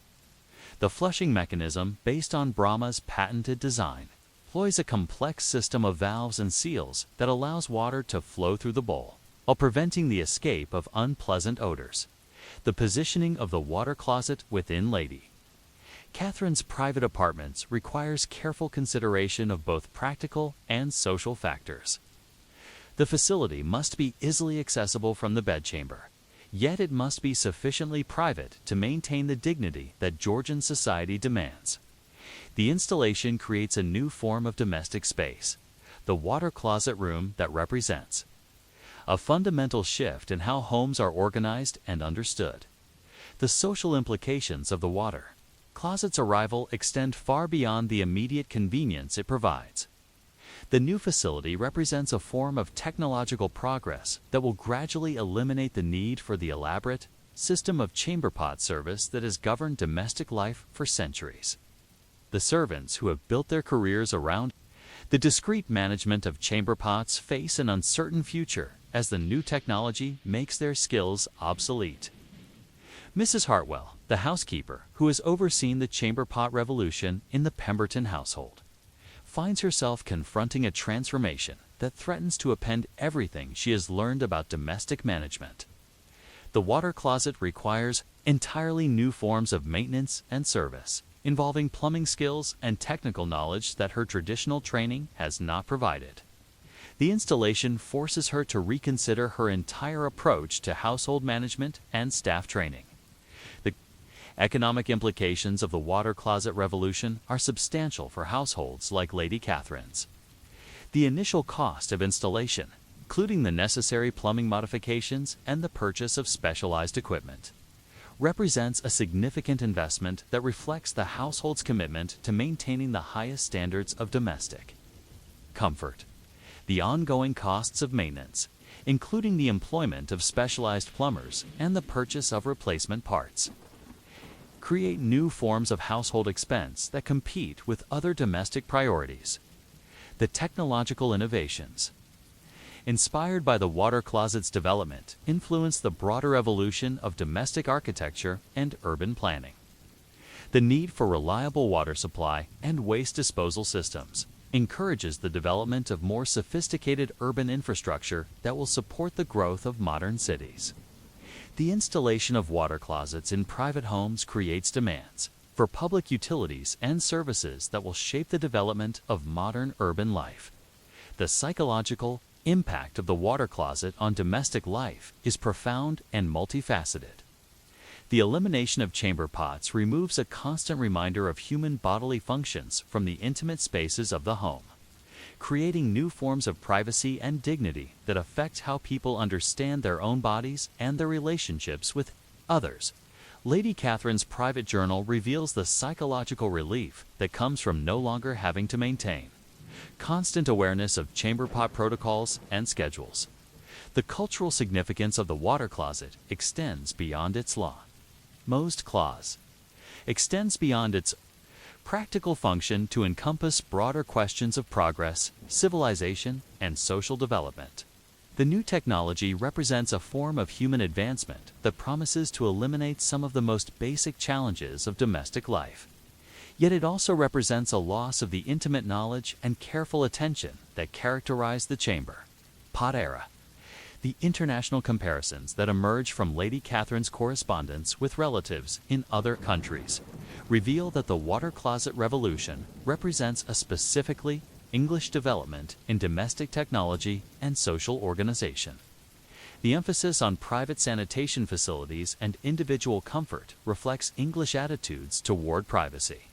The flushing mechanism, based on Brahma's patented design, employs a complex system of valves and seals that allows water to flow through the bowl, while preventing the escape of unpleasant odors. The positioning of the water closet within Lady Catherine's private apartments requires careful consideration of both practical and social factors. The facility must be easily accessible from the bedchamber, yet it must be sufficiently private to maintain the dignity that Georgian society demands. The installation creates a new form of domestic space, the water closet room, that represents a fundamental shift in how homes are organized and understood. The social implications of the water closet's arrival extend far beyond the immediate convenience it provides. The new facility represents a form of technological progress that will gradually eliminate the need for the elaborate system of chamber pot service that has governed domestic life for centuries. The servants who have built their careers around the discreet management of chamber pots face an uncertain future as the new technology makes their skills obsolete. Mrs. Hartwell, the housekeeper who has overseen the chamber pot revolution in the Pemberton household, finds herself confronting a transformation that threatens to upend everything she has learned about domestic management. The water closet requires entirely new forms of maintenance and service, involving plumbing skills and technical knowledge that her traditional training has not provided. The installation forces her to reconsider her entire approach to household management and staff training. The economic implications of the water closet revolution are substantial for households like Lady Catherine's. The initial cost of installation, including the necessary plumbing modifications and the purchase of specialized equipment, represents a significant investment that reflects the household's commitment to maintaining the highest standards of domestic comfort. The ongoing costs of maintenance, including the employment of specialized plumbers and the purchase of replacement parts, create new forms of household expense that compete with other domestic priorities. The technological innovations inspired by the water closet's development influence the broader evolution of domestic architecture and urban planning. The need for reliable water supply and waste disposal systems encourages the development of more sophisticated urban infrastructure that will support the growth of modern cities. The installation of water closets in private homes creates demands for public utilities and services that will shape the development of modern urban life. The psychological impact of the water closet on domestic life is profound and multifaceted. The elimination of chamber pots removes a constant reminder of human bodily functions from the intimate spaces of the home, creating new forms of privacy and dignity that affect how people understand their own bodies and their relationships with others. Lady Catherine's private journal reveals the psychological relief that comes from no longer having to maintain constant awareness of chamber pot protocols and schedules. The cultural significance of the water closet extends beyond its law. Most clause extends beyond its practical function to encompass broader questions of progress, civilization, and social development. The new technology represents a form of human advancement that promises to eliminate some of the most basic challenges of domestic life. Yet it also represents a loss of the intimate knowledge and careful attention that characterized the chamber pot era. The international comparisons that emerge from Lady Catherine's correspondence with relatives in other countries reveal that the water closet revolution represents a specifically English development in domestic technology and social organization. The emphasis on private sanitation facilities and individual comfort reflects English attitudes toward privacy,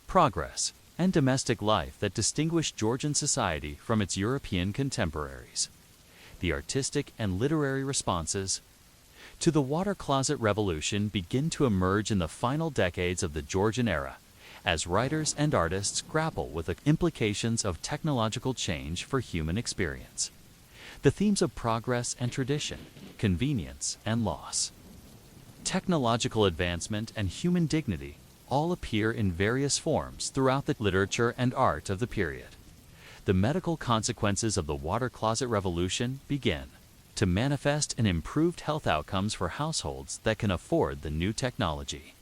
progress, and domestic life that distinguish Georgian society from its European contemporaries. The artistic and literary responses to the water closet revolution begin to emerge in the final decades of the Georgian era, as writers and artists grapple with the implications of technological change for human experience. The themes of progress and tradition, convenience and loss, technological advancement and human dignity all appear in various forms throughout the literature and art of the period. The medical consequences of the water closet revolution begin to manifest in improved health outcomes for households that can afford the new technology.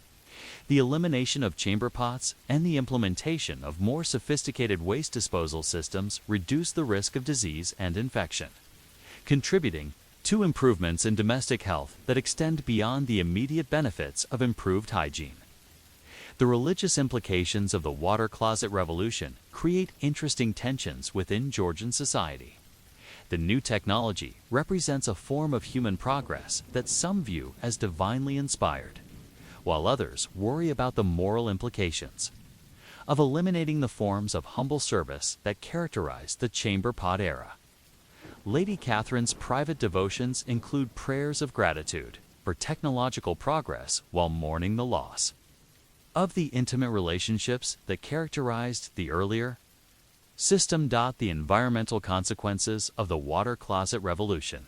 The elimination of chamber pots and the implementation of more sophisticated waste disposal systems reduce the risk of disease and infection, contributing to improvements in domestic health that extend beyond the immediate benefits of improved hygiene. The religious implications of the water closet revolution create interesting tensions within Georgian society. The new technology represents a form of human progress that some view as divinely inspired, while others worry about the moral implications of eliminating the forms of humble service that characterized the chamber pot era. Lady Catherine's private devotions include prayers of gratitude for technological progress while mourning the loss of the intimate relationships that characterized the earlier system. The environmental consequences of the water closet revolution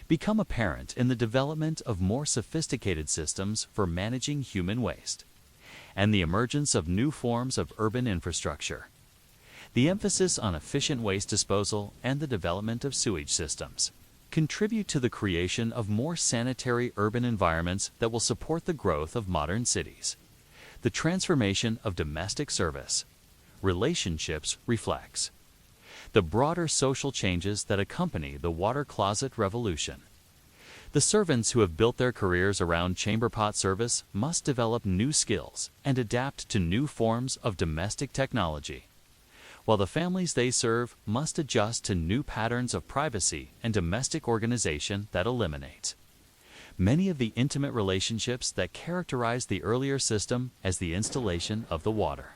become apparent in the development of more sophisticated systems for managing human waste and the emergence of new forms of urban infrastructure. The emphasis on efficient waste disposal and the development of sewage systems contribute to the creation of more sanitary urban environments that will support the growth of modern cities. The transformation of domestic service relationships reflects the broader social changes that accompany the water closet revolution. The servants who have built their careers around chamber pot service must develop new skills and adapt to new forms of domestic technology, while the families they serve must adjust to new patterns of privacy and domestic organization that eliminate many of the intimate relationships that characterize the earlier system. As the installation of the water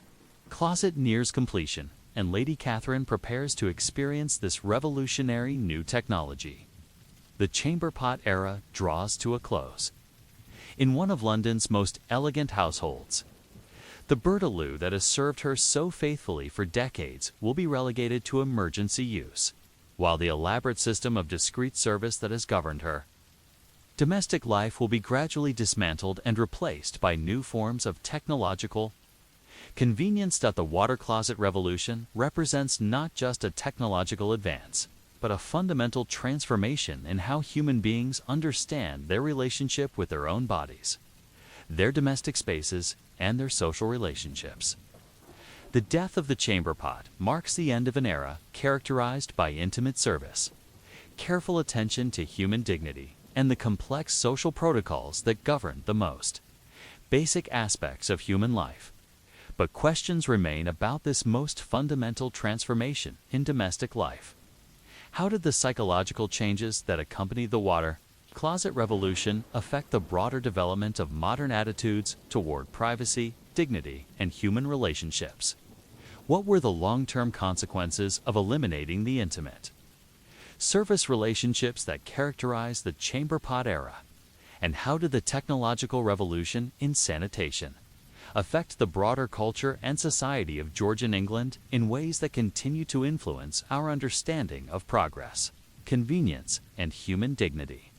closet nears completion, and Lady Catherine prepares to experience this revolutionary new technology, the chamber pot era draws to a close. In one of London's most elegant households, the Bertaloo that has served her so faithfully for decades will be relegated to emergency use, while the elaborate system of discreet service that has governed her domestic life will be gradually dismantled and replaced by new forms of technological convenience. The water closet revolution represents not just a technological advance, but a fundamental transformation in how human beings understand their relationship with their own bodies, their domestic spaces, and their social relationships. The death of the chamber pot marks the end of an era characterized by intimate service, careful attention to human dignity, and the complex social protocols that govern the most basic aspects of human life. But questions remain about this most fundamental transformation in domestic life. How did the psychological changes that accompanied the water closet revolution affect the broader development of modern attitudes toward privacy, dignity, and human relationships? What were the long-term consequences of eliminating the intimate service relationships that characterized the chamber pot era? And how did the technological revolution in sanitation affect the broader culture and society of Georgian England in ways that continue to influence our understanding of progress, convenience, and human dignity?